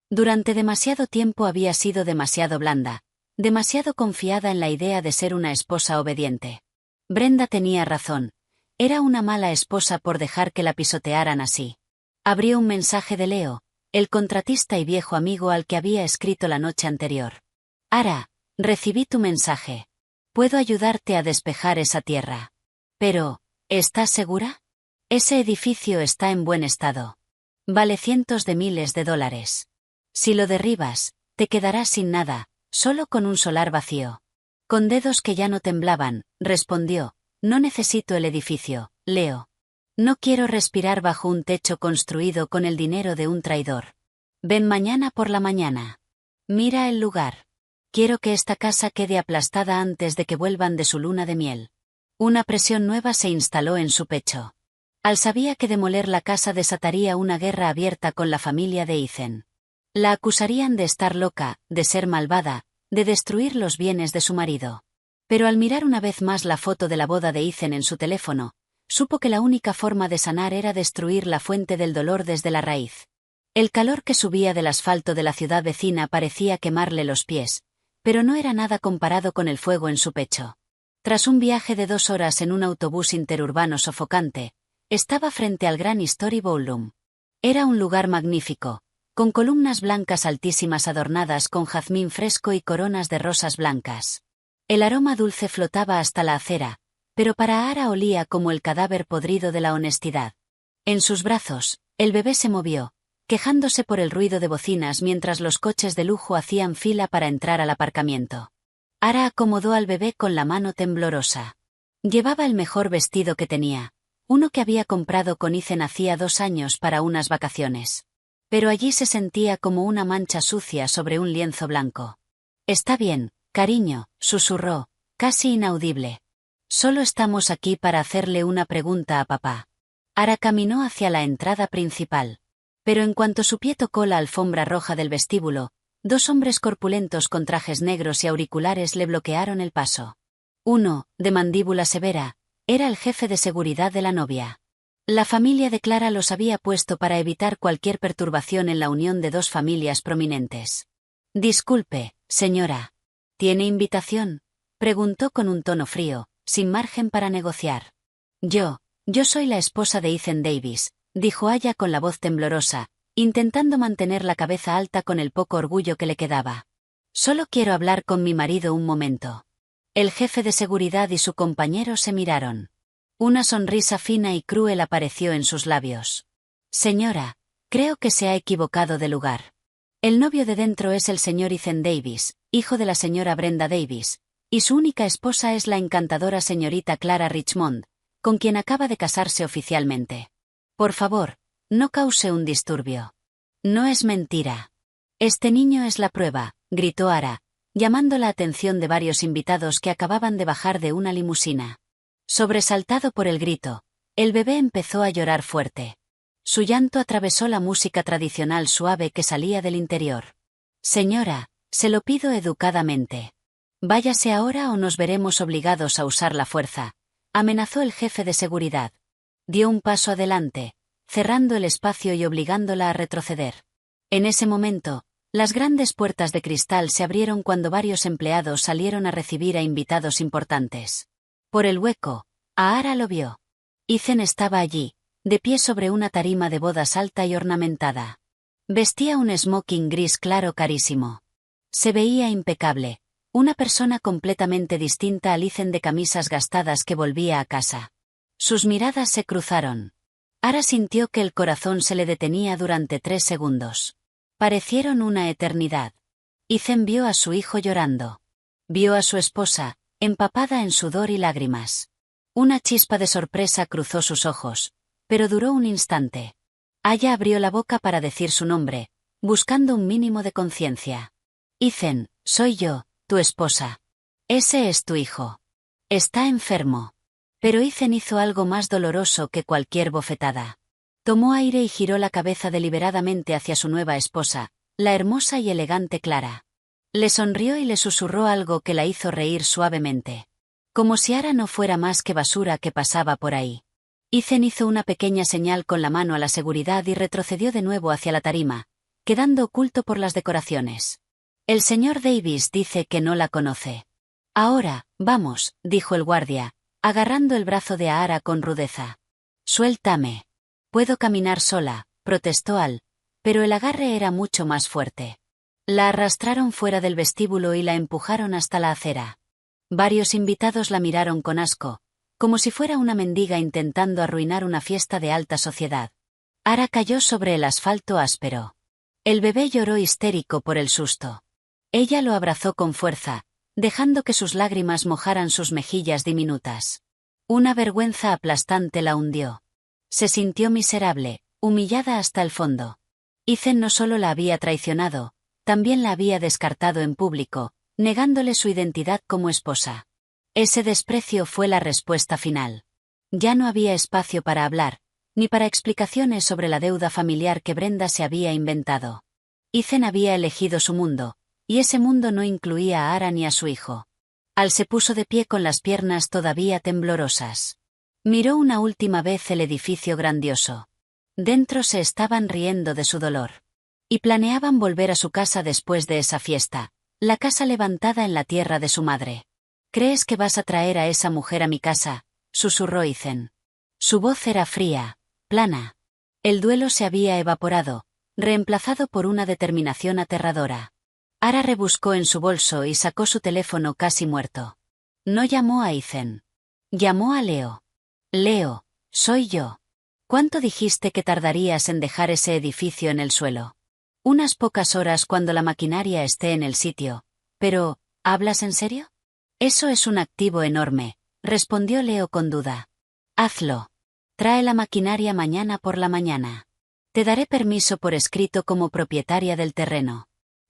Durante demasiado tiempo había sido demasiado blanda, demasiado confiada en la idea de ser una esposa obediente. Brenda tenía razón. Era una mala esposa por dejar que la pisotearan así. Abrió un mensaje de Leo, el contratista y viejo amigo al que había escrito la noche anterior. Ara, recibí tu mensaje. Puedo ayudarte a despejar esa tierra. Pero, ¿estás segura? Ese edificio está en buen estado. Vale cientos de miles de dólares. Si lo derribas, te quedarás sin nada, solo con un solar vacío. Con dedos que ya no temblaban, respondió, no necesito el edificio, Leo. No quiero respirar bajo un techo construido con el dinero de un traidor. Ven mañana por la mañana. Mira el lugar. Quiero que esta casa quede aplastada antes de que vuelvan de su luna de miel. Una presión nueva se instaló en su pecho. Al sabía que demoler la casa desataría una guerra abierta con la familia de Ethan. La acusarían de estar loca, de ser malvada, de destruir los bienes de su marido. Pero al mirar una vez más la foto de la boda de Ethan en su teléfono, supo que la única forma de sanar era destruir la fuente del dolor desde la raíz. El calor que subía del asfalto de la ciudad vecina parecía quemarle los pies, pero no era nada comparado con el fuego en su pecho. Tras un viaje de 2 horas en un autobús interurbano sofocante, estaba frente al Grand History Ballroom. Era un lugar magnífico, con columnas blancas altísimas adornadas con jazmín fresco y coronas de rosas blancas. El aroma dulce flotaba hasta la acera, pero para Ara olía como el cadáver podrido de la honestidad. En sus brazos, el bebé se movió, quejándose por el ruido de bocinas mientras los coches de lujo hacían fila para entrar al aparcamiento. Ara acomodó al bebé con la mano temblorosa. Llevaba el mejor vestido que tenía, uno que había comprado con Ethan hacía 2 años para unas vacaciones. Pero allí se sentía como una mancha sucia sobre un lienzo blanco. Está bien, cariño, susurró, casi inaudible. Solo estamos aquí para hacerle una pregunta a papá. Ara caminó hacia la entrada principal. Pero en cuanto su pie tocó la alfombra roja del vestíbulo, dos hombres corpulentos con trajes negros y auriculares le bloquearon el paso. Uno, de mandíbula severa, era el jefe de seguridad de la novia. La familia de Clara los había puesto para evitar cualquier perturbación en la unión de dos familias prominentes. «Disculpe, señora. ¿Tiene invitación?», preguntó con un tono frío, sin margen para negociar. Yo soy la esposa de Ethan Davis», dijo Aya con la voz temblorosa, intentando mantener la cabeza alta con el poco orgullo que le quedaba. «Solo quiero hablar con mi marido un momento». El jefe de seguridad y su compañero se miraron. Una sonrisa fina y cruel apareció en sus labios. «Señora, creo que se ha equivocado de lugar. El novio de dentro es el señor Ethan Davis, hijo de la señora Brenda Davis, y su única esposa es la encantadora señorita Clara Richmond, con quien acaba de casarse oficialmente. Por favor, no cause un disturbio». «No es mentira. Este niño es la prueba», gritó Ara, llamando la atención de varios invitados que acababan de bajar de una limusina. Sobresaltado por el grito, el bebé empezó a llorar fuerte. Su llanto atravesó la música tradicional suave que salía del interior. «Señora, se lo pido educadamente. Váyase ahora o nos veremos obligados a usar la fuerza», amenazó el jefe de seguridad. Dio un paso adelante, cerrando el espacio y obligándola a retroceder. En ese momento, las grandes puertas de cristal se abrieron cuando varios empleados salieron a recibir a invitados importantes. Por el hueco, Ara lo vio. Ethan estaba allí, de pie sobre una tarima de bodas alta y ornamentada. Vestía un smoking gris claro carísimo. Se veía impecable, una persona completamente distinta al Ethan de camisas gastadas que volvía a casa. Sus miradas se cruzaron. Ara sintió que el corazón se le detenía durante 3 segundos. Parecieron una eternidad. Ethan vio a su hijo llorando. Vio a su esposa, empapada en sudor y lágrimas. Una chispa de sorpresa cruzó sus ojos, pero duró un instante. Aya abrió la boca para decir su nombre, buscando un mínimo de conciencia. «Ethan, soy yo, tu esposa. Ese es tu hijo. Está enfermo». Pero Ethan hizo algo más doloroso que cualquier bofetada. Tomó aire y giró la cabeza deliberadamente hacia su nueva esposa, la hermosa y elegante Clara. Le sonrió y le susurró algo que la hizo reír suavemente. Como si Ara no fuera más que basura que pasaba por ahí. Ethan hizo una pequeña señal con la mano a la seguridad y retrocedió de nuevo hacia la tarima, quedando oculto por las decoraciones. «El señor Davis dice que no la conoce». «Ahora, vamos», dijo el guardia, agarrando el brazo de Ara con rudeza. «Suéltame. Puedo caminar sola», protestó Al, pero el agarre era mucho más fuerte. La arrastraron fuera del vestíbulo y la empujaron hasta la acera. Varios invitados la miraron con asco, como si fuera una mendiga intentando arruinar una fiesta de alta sociedad. Ara cayó sobre el asfalto áspero. El bebé lloró histérico por el susto. Ella lo abrazó con fuerza, dejando que sus lágrimas mojaran sus mejillas diminutas. Una vergüenza aplastante la hundió. Se sintió miserable, humillada hasta el fondo. Ethan no solo la había traicionado, también la había descartado en público, negándole su identidad como esposa. Ese desprecio fue la respuesta final. Ya no había espacio para hablar, ni para explicaciones sobre la deuda familiar que Brenda se había inventado. Ethan había elegido su mundo, y ese mundo no incluía a Ara ni a su hijo. Al se puso de pie con las piernas todavía temblorosas. Miró una última vez el edificio grandioso. Dentro se estaban riendo de su dolor. Y planeaban volver a su casa después de esa fiesta, la casa levantada en la tierra de su madre. «¿Crees que vas a traer a esa mujer a mi casa?», susurró Ethan. Su voz era fría, plana. El duelo se había evaporado, reemplazado por una determinación aterradora. Ara rebuscó en su bolso y sacó su teléfono casi muerto. No llamó a Ethan. Llamó a Leo. «Leo, soy yo. ¿Cuánto dijiste que tardarías en dejar ese edificio en el suelo?» «Unas pocas horas cuando la maquinaria esté en el sitio. Pero, ¿hablas en serio?» «Eso es un activo enorme», respondió Leo con duda. «Hazlo. Trae la maquinaria mañana por la mañana. Te daré permiso por escrito como propietaria del terreno.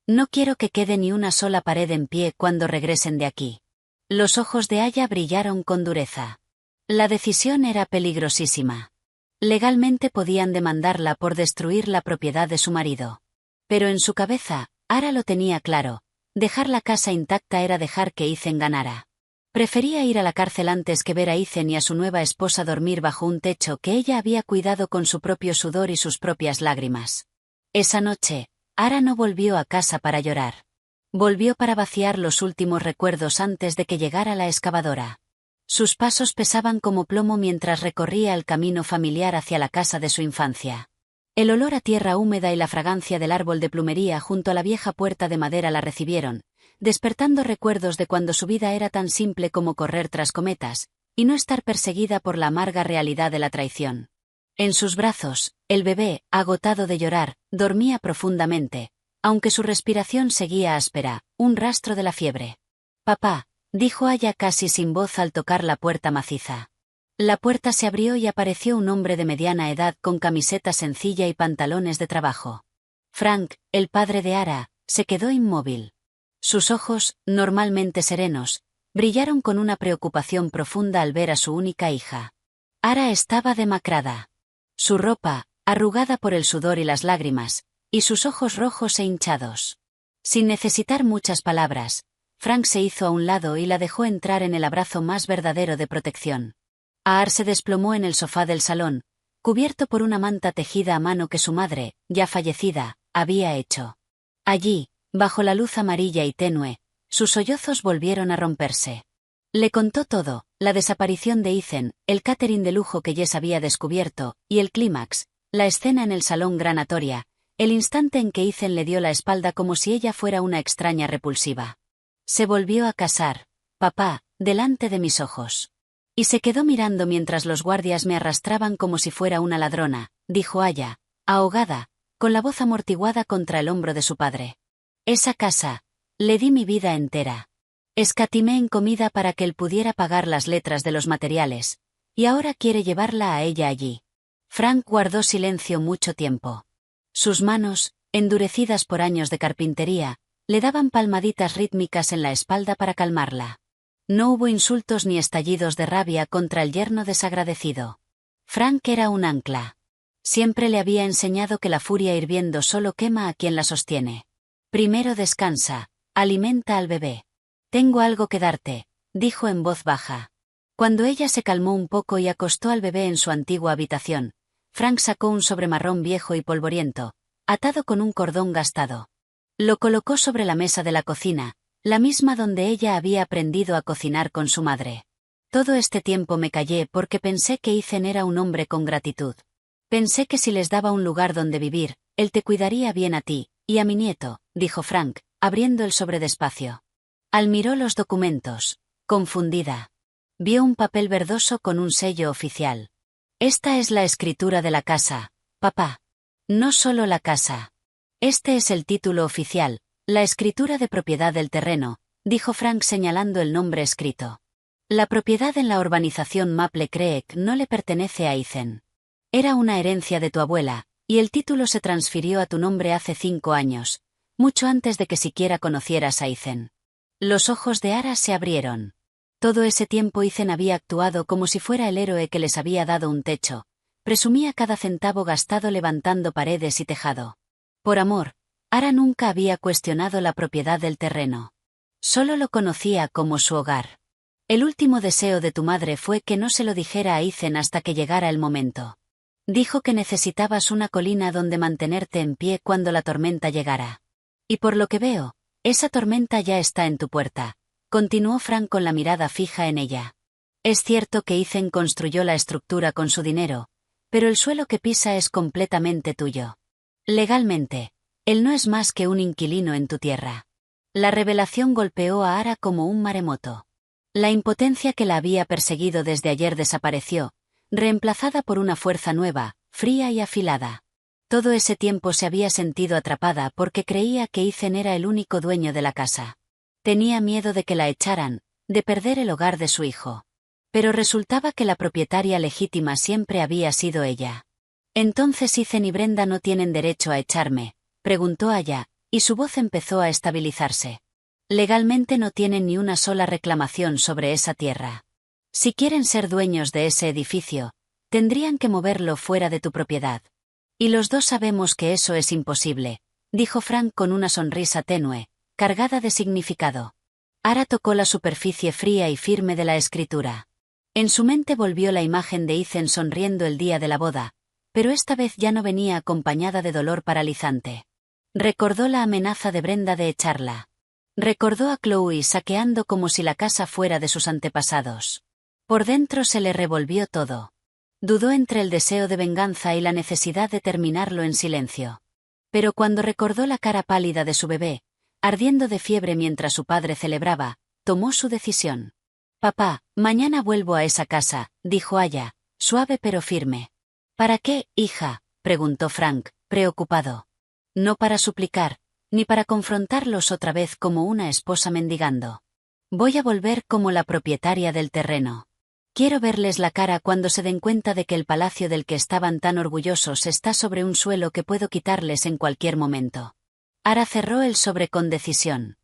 No quiero que quede ni una sola pared en pie cuando regresen de aquí». Los ojos de Aya brillaron con dureza. La decisión era peligrosísima. Legalmente podían demandarla por destruir la propiedad de su marido. Pero en su cabeza, Ara lo tenía claro: dejar la casa intacta era dejar que Ethan ganara. Prefería ir a la cárcel antes que ver a Ethan y a su nueva esposa dormir bajo un techo que ella había cuidado con su propio sudor y sus propias lágrimas. Esa noche, Ara no volvió a casa para llorar. Volvió para vaciar los últimos recuerdos antes de que llegara la excavadora. Sus pasos pesaban como plomo mientras recorría el camino familiar hacia la casa de su infancia. El olor a tierra húmeda y la fragancia del árbol de plumería junto a la vieja puerta de madera la recibieron, despertando recuerdos de cuando su vida era tan simple como correr tras cometas, y no estar perseguida por la amarga realidad de la traición. En sus brazos, el bebé, agotado de llorar, dormía profundamente, aunque su respiración seguía áspera, un rastro de la fiebre. «Papá», dijo Aya casi sin voz al tocar la puerta maciza. La puerta se abrió y apareció un hombre de mediana edad con camiseta sencilla y pantalones de trabajo. Frank, el padre de Ara, se quedó inmóvil. Sus ojos, normalmente serenos, brillaron con una preocupación profunda al ver a su única hija. Ara estaba demacrada. Su ropa, arrugada por el sudor y las lágrimas, y sus ojos rojos e hinchados. Sin necesitar muchas palabras, Frank se hizo a un lado y la dejó entrar en el abrazo más verdadero de protección. Ar se desplomó en el sofá del salón, cubierto por una manta tejida a mano que su madre, ya fallecida, había hecho. Allí, bajo la luz amarilla y tenue, sus sollozos volvieron a romperse. Le contó todo: la desaparición de Ethan, el catering de lujo que Jess había descubierto, y el clímax, la escena en el salón granatoria, el instante en que Ethan le dio la espalda como si ella fuera una extraña repulsiva. Se volvió a casar, papá, delante de mis ojos. Y se quedó mirando mientras los guardias me arrastraban como si fuera una ladrona, dijo Aya, ahogada, con la voz amortiguada contra el hombro de su padre. Esa casa, le di mi vida entera. Escatimé en comida para que él pudiera pagar las letras de los materiales, y ahora quiere llevarla a ella allí. Frank guardó silencio mucho tiempo. Sus manos, endurecidas por años de carpintería, le daban palmaditas rítmicas en la espalda para calmarla. No hubo insultos ni estallidos de rabia contra el yerno desagradecido. Frank era un ancla. Siempre le había enseñado que la furia hirviendo solo quema a quien la sostiene. Primero descansa, alimenta al bebé. Tengo algo que darte, dijo en voz baja. Cuando ella se calmó un poco y acostó al bebé en su antigua habitación, Frank sacó un sobre marrón viejo y polvoriento, atado con un cordón gastado. Lo colocó sobre la mesa de la cocina, la misma donde ella había aprendido a cocinar con su madre. Todo este tiempo me callé porque pensé que Ethan era un hombre con gratitud. Pensé que si les daba un lugar donde vivir, él te cuidaría bien a ti, y a mi nieto, dijo Frank, abriendo el sobre despacio. Al miró los documentos, confundida. Vio un papel verdoso con un sello oficial. Esta es la escritura de la casa, papá. No solo la casa. Este es el título oficial, la escritura de propiedad del terreno, dijo Frank señalando el nombre escrito. La propiedad en la urbanización Maple Creek no le pertenece a Ethan. Era una herencia de tu abuela, y el título se transfirió a tu nombre hace 5 años, mucho antes de que siquiera conocieras a Ethan. Los ojos de Ara se abrieron. Todo ese tiempo Ethan había actuado como si fuera el héroe que les había dado un techo. Presumía cada centavo gastado levantando paredes y tejado. Por amor, Ara nunca había cuestionado la propiedad del terreno. Solo lo conocía como su hogar. El último deseo de tu madre fue que no se lo dijera a Ethan hasta que llegara el momento. Dijo que necesitabas una colina donde mantenerte en pie cuando la tormenta llegara. Y por lo que veo, esa tormenta ya está en tu puerta, continuó Frank con la mirada fija en ella. Es cierto que Ethan construyó la estructura con su dinero, pero el suelo que pisa es completamente tuyo. Legalmente, él no es más que un inquilino en tu tierra. La revelación golpeó a Ara como un maremoto. La impotencia que la había perseguido desde ayer desapareció, reemplazada por una fuerza nueva, fría y afilada. Todo ese tiempo se había sentido atrapada porque creía que Ethan era el único dueño de la casa. Tenía miedo de que la echaran, de perder el hogar de su hijo. Pero resultaba que la propietaria legítima siempre había sido ella. Entonces Ethan y Brenda no tienen derecho a echarme, preguntó Aya, y su voz empezó a estabilizarse. Legalmente no tienen ni una sola reclamación sobre esa tierra. Si quieren ser dueños de ese edificio, Tendrían que moverlo fuera de tu propiedad. Y los dos sabemos que eso es imposible, dijo Frank con una sonrisa tenue, cargada de significado. Ara tocó la superficie fría y firme de la escritura. En su mente volvió la imagen de Ethan sonriendo el día de la boda, pero esta vez ya no venía acompañada de dolor paralizante. Recordó la amenaza de Brenda de echarla. Recordó a Chloe saqueando como si la casa fuera de sus antepasados. Por dentro se le revolvió todo. Dudó entre el deseo de venganza y la necesidad de terminarlo en silencio. Pero cuando recordó la cara pálida de su bebé, ardiendo de fiebre mientras su padre celebraba, tomó su decisión. «Papá, mañana vuelvo a esa casa», dijo Aya, suave pero firme. «¿Para qué, hija?», preguntó Frank, preocupado. «No para suplicar, ni para confrontarlos otra vez como una esposa mendigando. Voy a volver como la propietaria del terreno. Quiero verles la cara cuando se den cuenta de que el palacio del que estaban tan orgullosos está sobre un suelo que puedo quitarles en cualquier momento». Ara cerró el sobre con decisión.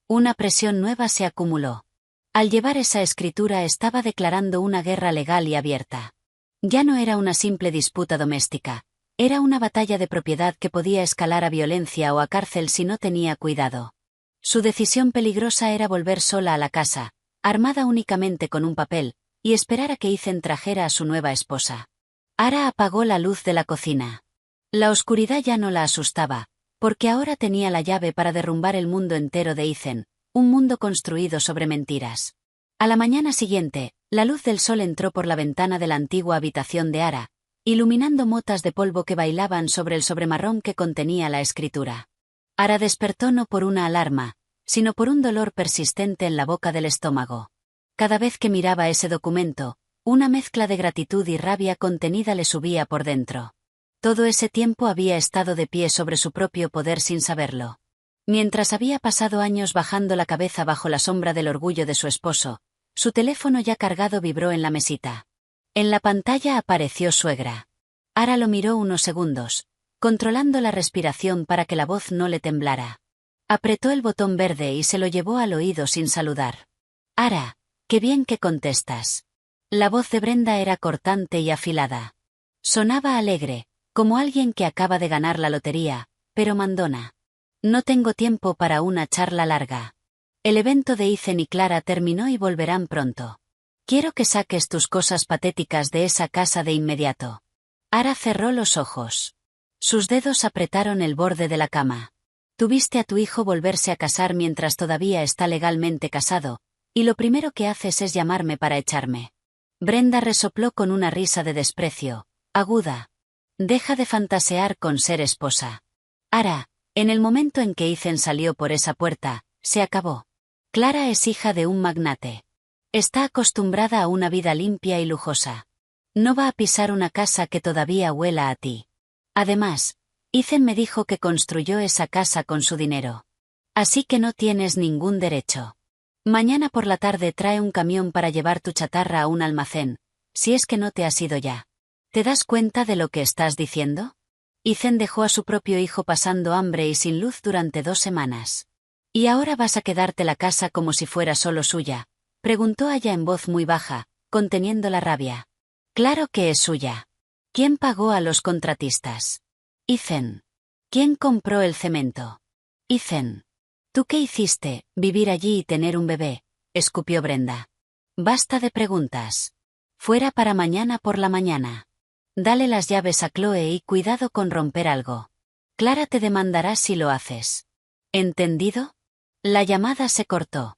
Una presión nueva se acumuló. Al llevar esa escritura estaba declarando una guerra legal y abierta. Ya no era una simple disputa doméstica, era una batalla de propiedad que podía escalar a violencia o a cárcel si no tenía cuidado. Su decisión peligrosa era volver sola a la casa, armada únicamente con un papel, y esperar a que Ethan trajera a su nueva esposa. Ara apagó la luz de la cocina. La oscuridad ya no la asustaba, porque ahora tenía la llave para derrumbar el mundo entero de Ethan, un mundo construido sobre mentiras. A la mañana siguiente, la luz del sol entró por la ventana de la antigua habitación de Ara, iluminando motas de polvo que bailaban sobre el sobremarrón que contenía la escritura. Ara despertó no por una alarma, sino por un dolor persistente en la boca del estómago. Cada vez que miraba ese documento, una mezcla de gratitud y rabia contenida le subía por dentro. Todo ese tiempo había estado de pie sobre su propio poder sin saberlo. Mientras había pasado años bajando la cabeza bajo la sombra del orgullo de su esposo, su teléfono ya cargado vibró en la mesita. En la pantalla apareció suegra. Ara lo miró unos segundos, controlando la respiración para que la voz no le temblara. Apretó el botón verde y se lo llevó al oído sin saludar. «Ara, qué bien que contestas». La voz de Brenda era cortante y afilada. Sonaba alegre, como alguien que acaba de ganar la lotería, pero mandona. «No tengo tiempo para una charla larga. El evento de Ethan y Clara terminó y volverán pronto. Quiero que saques tus cosas patéticas de esa casa de inmediato». Ara cerró los ojos. Sus dedos apretaron el borde de la cama. «Tuviste a tu hijo volverse a casar mientras todavía está legalmente casado, y lo primero que haces es llamarme para echarme». Brenda resopló con una risa de desprecio, aguda. «Deja de fantasear con ser esposa. Ara, en el momento en que Ethan salió por esa puerta, se acabó. Clara es hija de un magnate. Está acostumbrada a una vida limpia y lujosa. No va a pisar una casa que todavía huela a ti. Además, Ethan me dijo que construyó esa casa con su dinero. Así que no tienes ningún derecho. Mañana por la tarde trae un camión para llevar tu chatarra a un almacén, si es que no te has ido ya. ¿Te das cuenta de lo que estás diciendo? Ethan dejó a su propio hijo pasando hambre y sin luz durante 2 semanas. ¿Y ahora vas a quedarte la casa como si fuera solo suya?», preguntó Aya en voz muy baja, conteniendo la rabia. «Claro que es suya. ¿Quién pagó a los contratistas? Ethan. ¿Quién compró el cemento? Ethan. ¿Tú qué hiciste, vivir allí y tener un bebé?», escupió Brenda. «Basta de preguntas. Fuera para mañana por la mañana. Dale las llaves a Chloe y cuidado con romper algo. Clara te demandará si lo haces. ¿Entendido?». La llamada se cortó.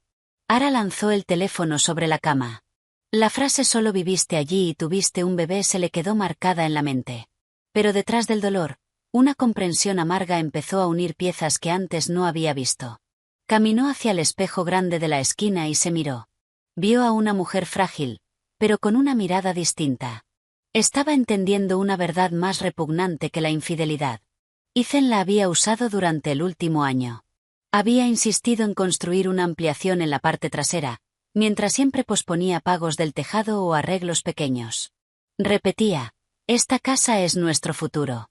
Ara lanzó el teléfono sobre la cama. La frase «solo viviste allí y tuviste un bebé» se le quedó marcada en la mente. Pero detrás del dolor, una comprensión amarga empezó a unir piezas que antes no había visto. Caminó hacia el espejo grande de la esquina y se miró. Vio a una mujer frágil, pero con una mirada distinta. Estaba entendiendo una verdad más repugnante que la infidelidad. Ethan la había usado durante el último año. Había insistido en construir una ampliación en la parte trasera, mientras siempre posponía pagos del tejado o arreglos pequeños. Repetía: «Esta casa es nuestro futuro».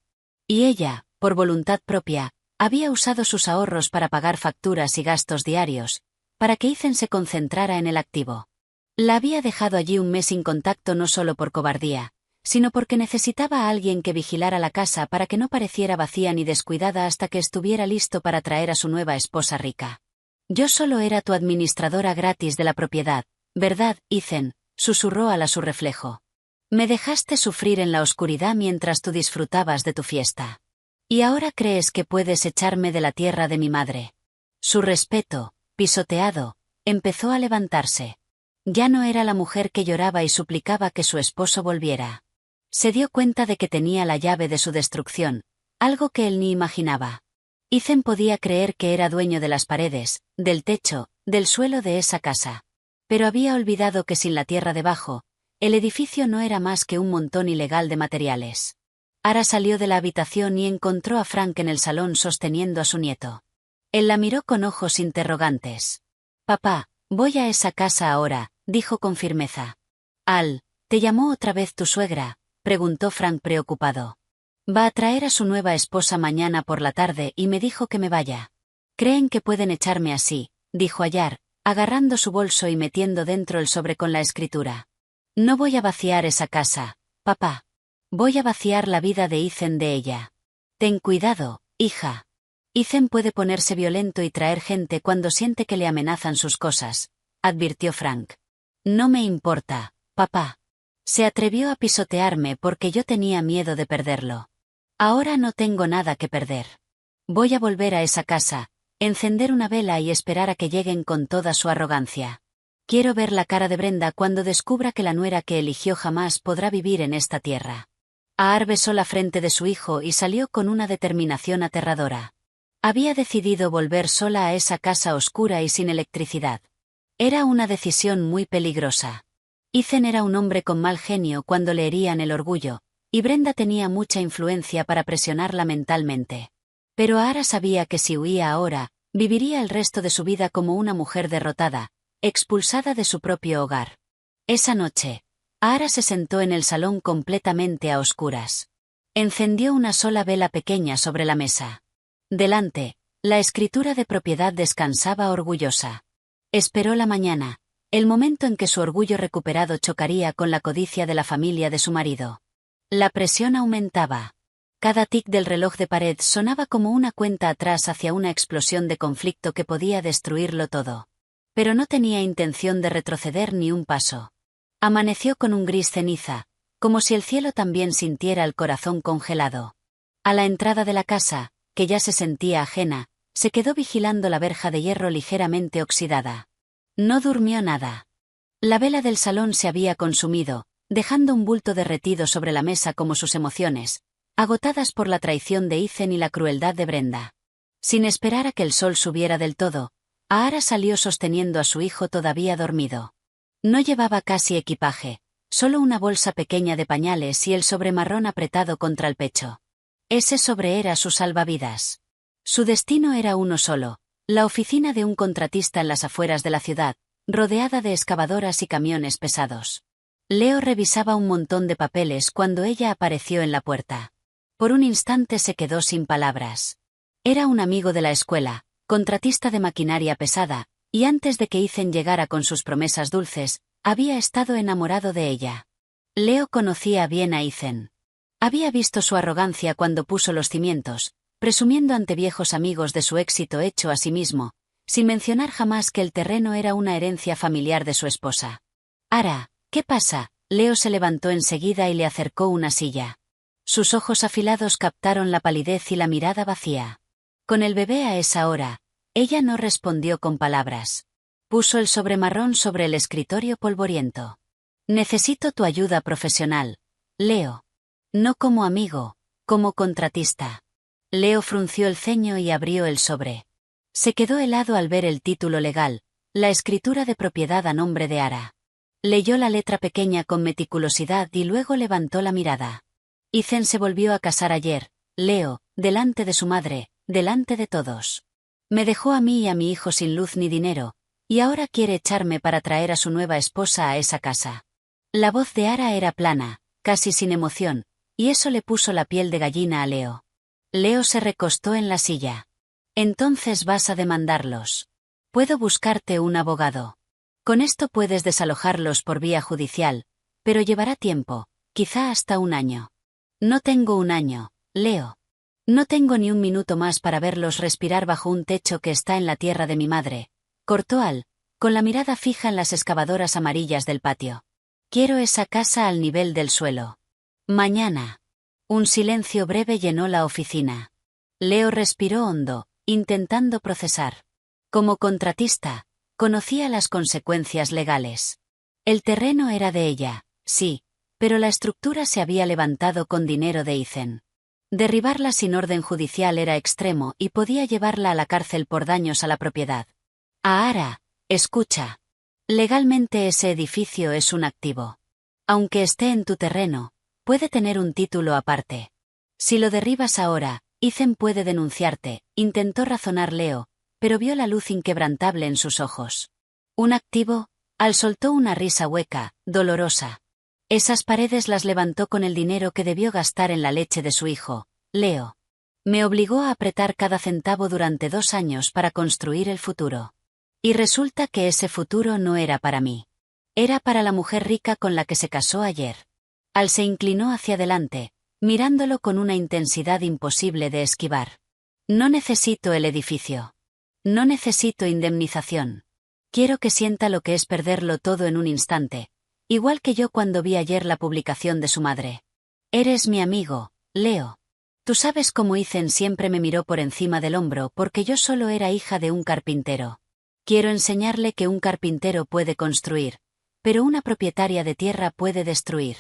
Y ella, por voluntad propia, había usado sus ahorros para pagar facturas y gastos diarios, para que Ethan se concentrara en el activo. La había dejado allí un mes sin contacto no solo por cobardía, sino porque necesitaba a alguien que vigilara la casa para que no pareciera vacía ni descuidada hasta que estuviera listo para traer a su nueva esposa rica. Yo solo era tu administradora gratis de la propiedad, ¿verdad, Ethan?, susurró a su reflejo. Me dejaste sufrir en la oscuridad mientras tú disfrutabas de tu fiesta. ¿Y ahora crees que puedes echarme de la tierra de mi madre? Su respeto, pisoteado, empezó a levantarse. Ya no era la mujer que lloraba y suplicaba que su esposo volviera. Se dio cuenta de que tenía la llave de su destrucción, algo que él ni imaginaba. Ethan podía creer que era dueño de las paredes, del techo, del suelo de esa casa. Pero había olvidado que sin la tierra debajo, el edificio no era más que un montón ilegal de materiales. Ara salió de la habitación y encontró a Frank en el salón sosteniendo a su nieto. Él la miró con ojos interrogantes. «Papá, voy a esa casa ahora», dijo con firmeza. «¿Te llamó otra vez tu suegra?», preguntó Frank preocupado. «Va a traer a su nueva esposa mañana por la tarde y me dijo que me vaya. Creen que pueden echarme así», dijo Ayar, agarrando su bolso y metiendo dentro el sobre con la escritura. «No voy a vaciar esa casa, papá. Voy a vaciar la vida de Ethan de ella. Ten cuidado, hija. Ethan puede ponerse violento y traer gente cuando siente que le amenazan sus cosas», advirtió Frank. «No me importa, papá. Se atrevió a pisotearme porque yo tenía miedo de perderlo. Ahora no tengo nada que perder. Voy a volver a esa casa, encender una vela y esperar a que lleguen con toda su arrogancia. Quiero ver la cara de Brenda cuando descubra que la nuera que eligió jamás podrá vivir en esta tierra». Aar besó la frente de su hijo y salió con una determinación aterradora. Había decidido volver sola a esa casa oscura y sin electricidad. Era una decisión muy peligrosa. Ethan era un hombre con mal genio cuando le herían el orgullo, y Brenda tenía mucha influencia para presionarla mentalmente. Pero Ara sabía que si huía ahora, viviría el resto de su vida como una mujer derrotada, expulsada de su propio hogar. Esa noche, Ara se sentó en el salón completamente a oscuras. Encendió una sola vela pequeña sobre la mesa. Delante, la escritura de propiedad descansaba orgullosa. Esperó la mañana, el momento en que su orgullo recuperado chocaría con la codicia de la familia de su marido. La presión aumentaba. Cada tic del reloj de pared sonaba como una cuenta atrás hacia una explosión de conflicto que podía destruirlo todo. Pero no tenía intención de retroceder ni un paso. Amaneció con un gris ceniza, como si el cielo también sintiera el corazón congelado. A la entrada de la casa, que ya se sentía ajena, se quedó vigilando la verja de hierro ligeramente oxidada. No durmió nada. La vela del salón se había consumido, dejando un bulto derretido sobre la mesa como sus emociones, agotadas por la traición de Ethan y la crueldad de Brenda. Sin esperar a que el sol subiera del todo, Ara salió sosteniendo a su hijo todavía dormido. No llevaba casi equipaje, solo una bolsa pequeña de pañales y el sobre marrón apretado contra el pecho. Ese sobre era su salvavidas. Su destino era uno solo, la oficina de un contratista en las afueras de la ciudad, rodeada de excavadoras y camiones pesados. Leo revisaba un montón de papeles cuando ella apareció en la puerta. Por un instante se quedó sin palabras. Era un amigo de la escuela, contratista de maquinaria pesada, y antes de que Ethan llegara con sus promesas dulces, había estado enamorado de ella. Leo conocía bien a Ethan. Había visto su arrogancia cuando puso los cimientos, presumiendo ante viejos amigos de su éxito hecho a sí mismo, sin mencionar jamás que el terreno era una herencia familiar de su esposa. «Ara, ¿qué pasa?», Leo se levantó enseguida y le acercó una silla. Sus ojos afilados captaron la palidez y la mirada vacía. Con el bebé a esa hora, ella no respondió con palabras. Puso el sobre marrón sobre el escritorio polvoriento. «Necesito tu ayuda profesional, Leo. No como amigo, como contratista». Leo frunció el ceño y abrió el sobre. Se quedó helado al ver el título legal, la escritura de propiedad a nombre de Ara. Leyó la letra pequeña con meticulosidad y luego levantó la mirada. «Ethan se volvió a casar ayer, Leo, delante de su madre, delante de todos. Me dejó a mí y a mi hijo sin luz ni dinero, y ahora quiere echarme para traer a su nueva esposa a esa casa». La voz de Ara era plana, casi sin emoción, y eso le puso la piel de gallina a Leo. Leo se recostó en la silla. «Entonces vas a demandarlos. Puedo buscarte un abogado. Con esto puedes desalojarlos por vía judicial, pero llevará tiempo, quizá hasta un año. No tengo un año, Leo. No tengo ni un minuto más para verlos respirar bajo un techo que está en la tierra de mi madre, cortó Al, con la mirada fija en las excavadoras amarillas del patio. Quiero esa casa al nivel del suelo. Mañana. Un silencio breve llenó la oficina. Leo respiró hondo, intentando procesar. Como contratista, conocía las consecuencias legales. El terreno era de ella, sí, pero la estructura se había levantado con dinero de Ethan. Derribarla sin orden judicial era extremo y podía llevarla a la cárcel por daños a la propiedad. Ahara, escucha. Legalmente ese edificio es un activo. Aunque esté en tu terreno, puede tener un título aparte. Si lo derribas ahora, Ethan puede denunciarte, intentó razonar Leo, pero vio la luz inquebrantable en sus ojos. ¿Un activo? Al soltó una risa hueca, dolorosa. Esas paredes las levantó con el dinero que debió gastar en la leche de su hijo, Leo. Me obligó a apretar cada centavo durante 2 años para construir el futuro. Y resulta que ese futuro no era para mí. Era para la mujer rica con la que se casó ayer. Al se inclinó hacia adelante, mirándolo con una intensidad imposible de esquivar. No necesito el edificio. No necesito indemnización. Quiero que sienta lo que es perderlo todo en un instante, igual que yo cuando vi ayer la publicación de su madre. Eres mi amigo, Leo. Tú sabes cómo Ethan siempre me miró por encima del hombro porque yo solo era hija de un carpintero. Quiero enseñarle que un carpintero puede construir, pero una propietaria de tierra puede destruir.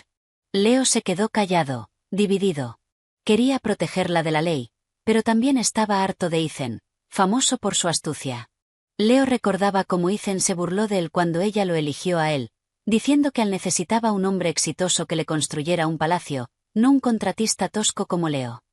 Leo se quedó callado, dividido. Quería protegerla de la ley, pero también estaba harto de Ethan, famoso por su astucia. Leo recordaba cómo Ethan se burló de él cuando ella lo eligió a él, diciendo que él necesitaba un hombre exitoso que le construyera un palacio, no un contratista tosco como Leo.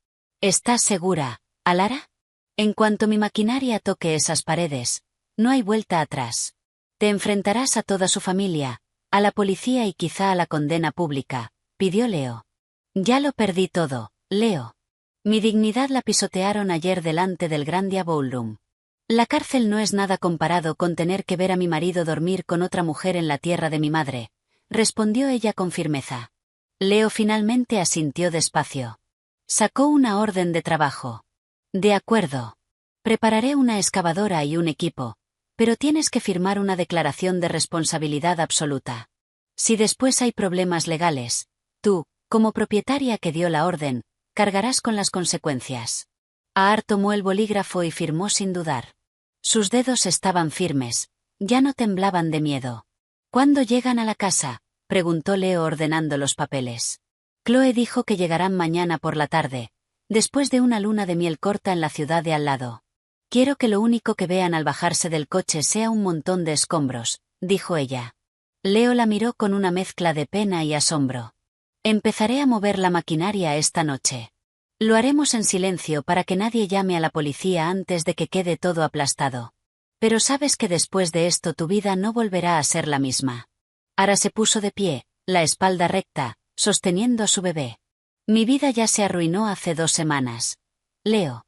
¿Estás segura, Alara? En cuanto mi maquinaria toque esas paredes, no hay vuelta atrás. Te enfrentarás a toda su familia, a la policía y quizá a la condena pública, pidió Leo. Ya lo perdí todo, Leo. Mi dignidad la pisotearon ayer delante del Grandia Ballroom. La cárcel no es nada comparado con tener que ver a mi marido dormir con otra mujer en la tierra de mi madre, respondió ella con firmeza. Leo finalmente asintió despacio. Sacó una orden de trabajo. De acuerdo. Prepararé una excavadora y un equipo, pero tienes que firmar una declaración de responsabilidad absoluta. Si después hay problemas legales, tú, como propietaria que dio la orden, cargarás con las consecuencias. Aar tomó el bolígrafo y firmó sin dudar. Sus dedos estaban firmes, ya no temblaban de miedo. ¿Cuándo llegan a la casa?, preguntó Leo ordenando los papeles. Chloe dijo que llegarán mañana por la tarde, después de una luna de miel corta en la ciudad de al lado. Quiero que lo único que vean al bajarse del coche sea un montón de escombros, dijo ella. Leo la miró con una mezcla de pena y asombro. Empezaré a mover la maquinaria esta noche. Lo haremos en silencio para que nadie llame a la policía antes de que quede todo aplastado. Pero sabes que después de esto tu vida no volverá a ser la misma. Ara se puso de pie, la espalda recta, sosteniendo a su bebé. Mi vida ya se arruinó hace 2 semanas. Leo.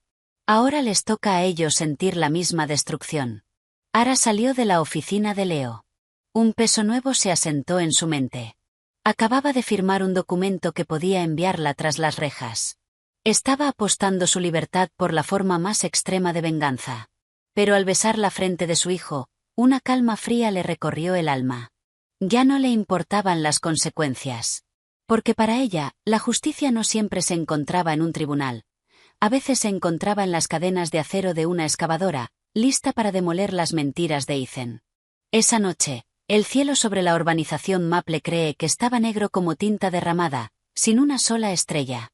Ahora les toca a ellos sentir la misma destrucción. Ara salió de la oficina de Leo. Un peso nuevo se asentó en su mente. Acababa de firmar un documento que podía enviarla tras las rejas. Estaba apostando su libertad por la forma más extrema de venganza. Pero al besar la frente de su hijo, una calma fría le recorrió el alma. Ya no le importaban las consecuencias. Porque para ella, la justicia no siempre se encontraba en un tribunal. A veces se encontraba en las cadenas de acero de una excavadora, lista para demoler las mentiras de Ethan. Esa noche, el cielo sobre la urbanización Maple Cree que estaba negro como tinta derramada, sin una sola estrella.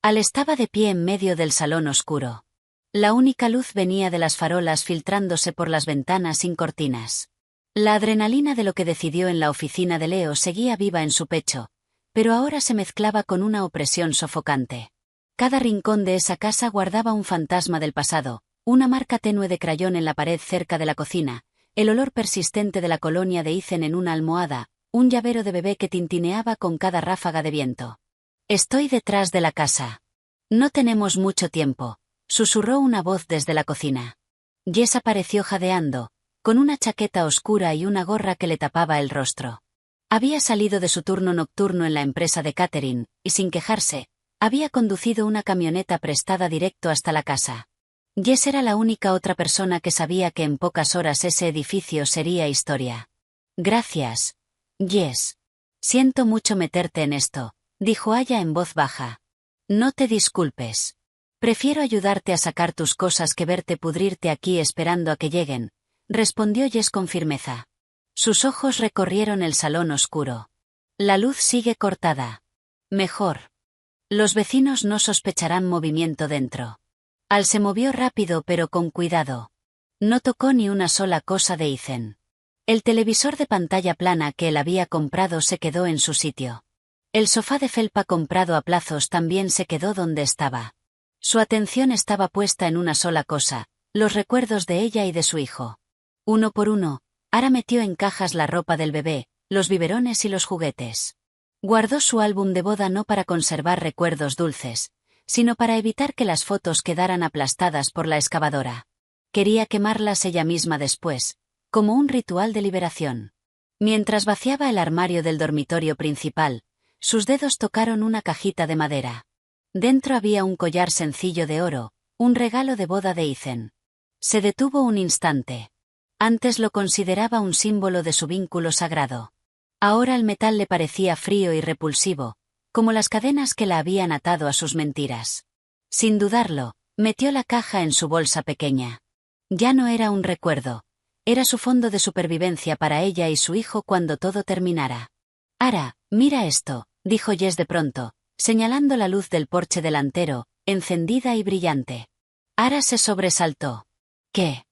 Al estaba de pie en medio del salón oscuro. La única luz venía de las farolas filtrándose por las ventanas sin cortinas. La adrenalina de lo que decidió en la oficina de Leo seguía viva en su pecho, pero ahora se mezclaba con una opresión sofocante. Cada rincón de esa casa guardaba un fantasma del pasado, una marca tenue de crayón en la pared cerca de la cocina, el olor persistente de la colonia de Ethan en una almohada, un llavero de bebé que tintineaba con cada ráfaga de viento. Estoy detrás de la casa. No tenemos mucho tiempo, susurró una voz desde la cocina. Jess apareció jadeando, con una chaqueta oscura y una gorra que le tapaba el rostro. Había salido de su turno nocturno en la empresa de catering, y sin quejarse, había conducido una camioneta prestada directo hasta la casa. Jess era la única otra persona que sabía que en pocas horas ese edificio sería historia. Gracias, Jess. Siento mucho meterte en esto, dijo Aya en voz baja. No te disculpes. Prefiero ayudarte a sacar tus cosas que verte pudrirte aquí esperando a que lleguen, respondió Jess con firmeza. Sus ojos recorrieron el salón oscuro. La luz sigue cortada. Mejor. Los vecinos no sospecharán movimiento dentro. Al se movió rápido pero con cuidado. No tocó ni una sola cosa de Ethan. El televisor de pantalla plana que él había comprado se quedó en su sitio. El sofá de felpa comprado a plazos también se quedó donde estaba. Su atención estaba puesta en una sola cosa, los recuerdos de ella y de su hijo. Uno por uno, Ara metió en cajas la ropa del bebé, los biberones y los juguetes. Guardó su álbum de boda no para conservar recuerdos dulces, sino para evitar que las fotos quedaran aplastadas por la excavadora. Quería quemarlas ella misma después, como un ritual de liberación. Mientras vaciaba el armario del dormitorio principal, sus dedos tocaron una cajita de madera. Dentro había un collar sencillo de oro, un regalo de boda de Ethan. Se detuvo un instante. Antes lo consideraba un símbolo de su vínculo sagrado. Ahora el metal le parecía frío y repulsivo, como las cadenas que la habían atado a sus mentiras. Sin dudarlo, metió la caja en su bolsa pequeña. Ya no era un recuerdo. Era su fondo de supervivencia para ella y su hijo cuando todo terminara. Ara, mira esto, dijo Jess de pronto, señalando la luz del porche delantero, encendida y brillante. Ara se sobresaltó. ¿Qué?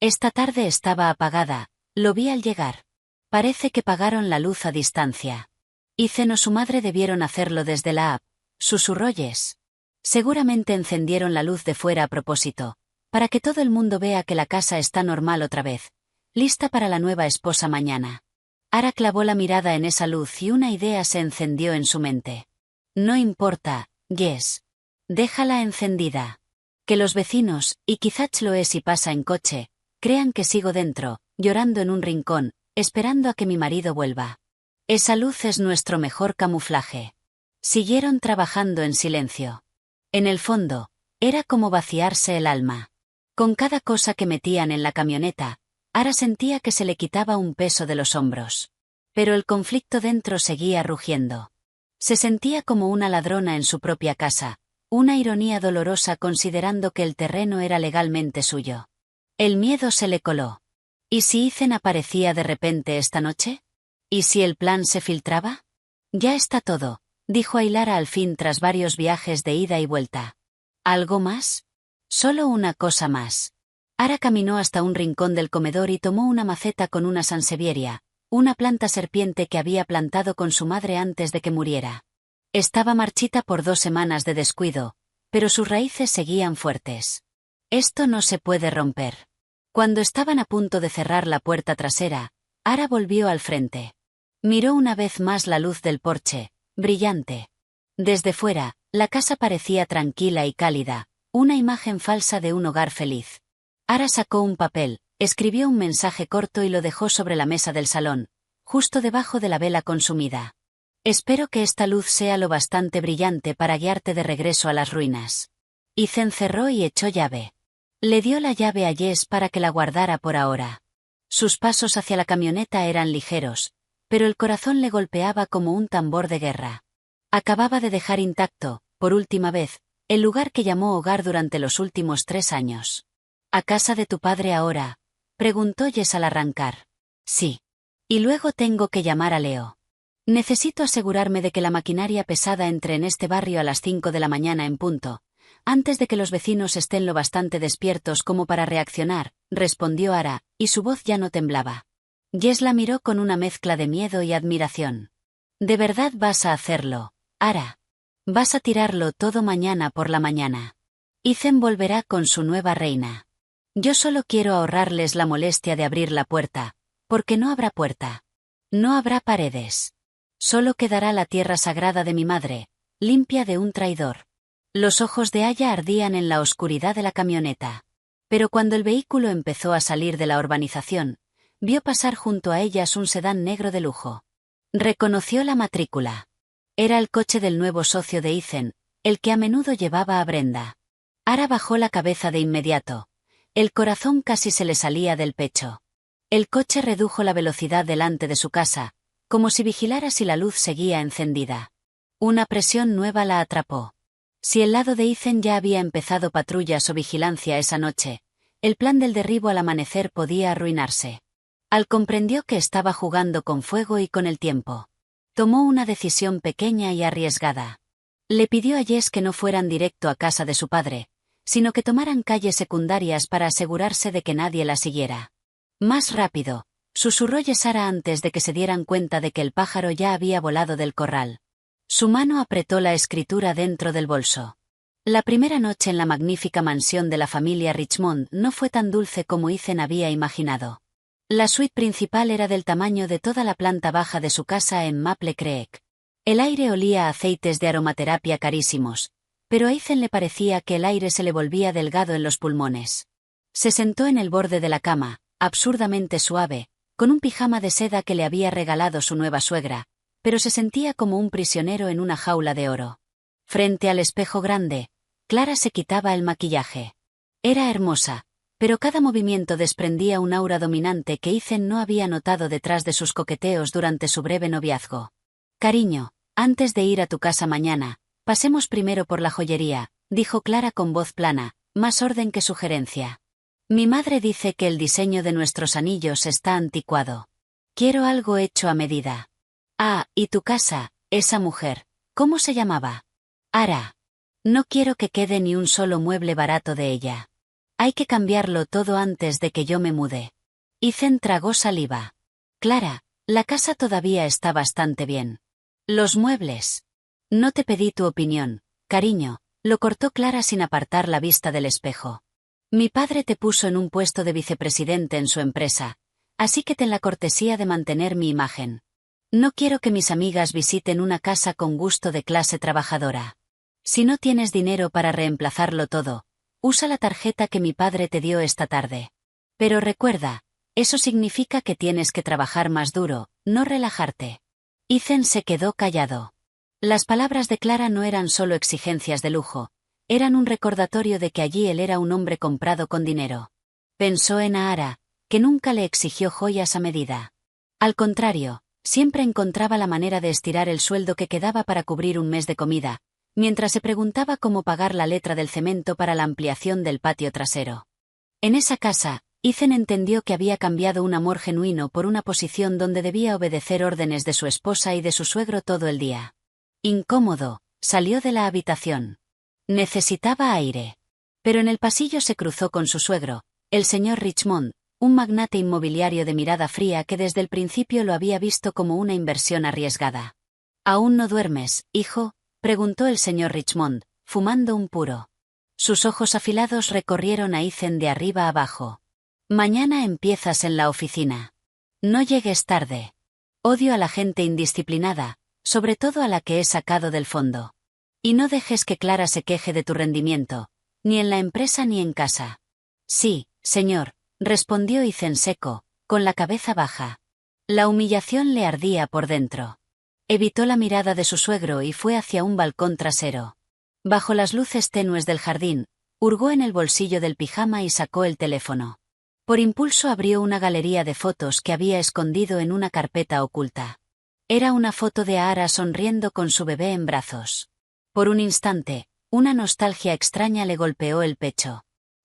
Esta tarde estaba apagada, lo vi al llegar. Parece que pagaron la luz a distancia. Ethan o su madre debieron hacerlo desde la app, susurró Jess. Seguramente encendieron la luz de fuera a propósito, para que todo el mundo vea que la casa está normal otra vez, lista para la nueva esposa mañana. Ara clavó la mirada en esa luz y una idea se encendió en su mente. No importa, Jess. Déjala encendida. Que los vecinos, y quizás lo es si pasa en coche, crean que sigo dentro, llorando en un rincón, esperando a que mi marido vuelva. Esa luz es nuestro mejor camuflaje. Siguieron trabajando en silencio. En el fondo, era como vaciarse el alma. Con cada cosa que metían en la camioneta, Ara sentía que se le quitaba un peso de los hombros. Pero el conflicto dentro seguía rugiendo. Se sentía como una ladrona en su propia casa, una ironía dolorosa considerando que el terreno era legalmente suyo. El miedo se le coló. ¿Y si Ethan aparecía de repente esta noche? ¿Y si el plan se filtraba? Ya está todo, dijo Ailara al fin tras varios viajes de ida y vuelta. ¿Algo más? Solo una cosa más. Ara caminó hasta un rincón del comedor y tomó una maceta con una sansevieria, una planta serpiente que había plantado con su madre antes de que muriera. Estaba marchita por 2 semanas de descuido, pero sus raíces seguían fuertes. Esto no se puede romper. Cuando estaban a punto de cerrar la puerta trasera, Ara volvió al frente. Miró una vez más la luz del porche, brillante. Desde fuera, la casa parecía tranquila y cálida, una imagen falsa de un hogar feliz. Ara sacó un papel, escribió un mensaje corto y lo dejó sobre la mesa del salón, justo debajo de la vela consumida. Espero que esta luz sea lo bastante brillante para guiarte de regreso a las ruinas. Ethan cerró y echó llave. Le dio la llave a Jess para que la guardara por ahora. Sus pasos hacia la camioneta eran ligeros, pero el corazón le golpeaba como un tambor de guerra. Acababa de dejar intacto, por última vez, el lugar que llamó hogar durante los últimos 3 años. ¿A casa de tu padre ahora?, preguntó Jess al arrancar. Sí. Y luego tengo que llamar a Leo. Necesito asegurarme de que la maquinaria pesada entre en este barrio a las 5 de la mañana en punto, antes de que los vecinos estén lo bastante despiertos como para reaccionar, respondió Ara, y su voz ya no temblaba. Jess la miró con una mezcla de miedo y admiración. ¿De verdad vas a hacerlo, Ara? ¿Vas a tirarlo todo mañana por la mañana? Ethan volverá con su nueva reina. Yo solo quiero ahorrarles la molestia de abrir la puerta, porque no habrá puerta. No habrá paredes. Solo quedará la tierra sagrada de mi madre, limpia de un traidor. Los ojos de Aya ardían en la oscuridad de la camioneta. Pero cuando el vehículo empezó a salir de la urbanización, vio pasar junto a ellas un sedán negro de lujo. Reconoció la matrícula. Era el coche del nuevo socio de Ethan, el que a menudo llevaba a Brenda. Ara bajó la cabeza de inmediato. El corazón casi se le salía del pecho. El coche redujo la velocidad delante de su casa, como si vigilara si la luz seguía encendida. Una presión nueva la atrapó. Si el lado de Ethan ya había empezado patrullas o vigilancia esa noche, el plan del derribo al amanecer podía arruinarse. Al comprendió que estaba jugando con fuego y con el tiempo. Tomó una decisión pequeña y arriesgada. Le pidió a Jess que no fueran directo a casa de su padre, sino que tomaran calles secundarias para asegurarse de que nadie la siguiera. Más rápido, susurró Sara antes de que se dieran cuenta de que el pájaro ya había volado del corral. Su mano apretó la escritura dentro del bolso. La primera noche en la magnífica mansión de la familia Richmond no fue tan dulce como Ethan había imaginado. La suite principal era del tamaño de toda la planta baja de su casa en Maple Creek. El aire olía a aceites de aromaterapia carísimos, pero a Ethan le parecía que el aire se le volvía delgado en los pulmones. Se sentó en el borde de la cama, absurdamente suave, con un pijama de seda que le había regalado su nueva suegra, pero se sentía como un prisionero en una jaula de oro. Frente al espejo grande, Clara se quitaba el maquillaje. Era hermosa, pero cada movimiento desprendía un aura dominante que Ethan no había notado detrás de sus coqueteos durante su breve noviazgo. «Cariño, antes de ir a tu casa mañana, pasemos primero por la joyería», dijo Clara con voz plana, más orden que sugerencia. «Mi madre dice que el diseño de nuestros anillos está anticuado. Quiero algo hecho a medida». «Ah, ¿y tu casa, esa mujer, cómo se llamaba?» «Ara. No quiero que quede ni un solo mueble barato de ella. Hay que cambiarlo todo antes de que yo me mude». Ethan tragó saliva. «Clara, la casa todavía está bastante bien. Los muebles. No te pedí tu opinión, cariño», lo cortó Clara sin apartar la vista del espejo. «Mi padre te puso en un puesto de vicepresidente en su empresa, así que ten la cortesía de mantener mi imagen. No quiero que mis amigas visiten una casa con gusto de clase trabajadora. Si no tienes dinero para reemplazarlo todo, usa la tarjeta que mi padre te dio esta tarde. Pero recuerda, eso significa que tienes que trabajar más duro, no relajarte». Ethan se quedó callado. Las palabras de Clara no eran solo exigencias de lujo, eran un recordatorio de que allí él era un hombre comprado con dinero. Pensó en Ara, que nunca le exigió joyas a medida. Al contrario, siempre encontraba la manera de estirar el sueldo que quedaba para cubrir un mes de comida, mientras se preguntaba cómo pagar la letra del cemento para la ampliación del patio trasero. En esa casa, Ethan entendió que había cambiado un amor genuino por una posición donde debía obedecer órdenes de su esposa y de su suegro todo el día. Incómodo, salió de la habitación. Necesitaba aire. Pero en el pasillo se cruzó con su suegro, el señor Richmond, un magnate inmobiliario de mirada fría que desde el principio lo había visto como una inversión arriesgada. «¿Aún no duermes, hijo?», preguntó el señor Richmond, fumando un puro. Sus ojos afilados recorrieron a Ethan de arriba a abajo. «Mañana empiezas en la oficina. No llegues tarde. Odio a la gente indisciplinada, sobre todo a la que he sacado del fondo. Y no dejes que Clara se queje de tu rendimiento, ni en la empresa ni en casa». «Sí, señor», respondió Ethan seco, con la cabeza baja. La humillación le ardía por dentro. Evitó la mirada de su suegro y fue hacia un balcón trasero. Bajo las luces tenues del jardín, hurgó en el bolsillo del pijama y sacó el teléfono. Por impulso abrió una galería de fotos que había escondido en una carpeta oculta. Era una foto de Ara sonriendo con su bebé en brazos. Por un instante, una nostalgia extraña le golpeó el pecho.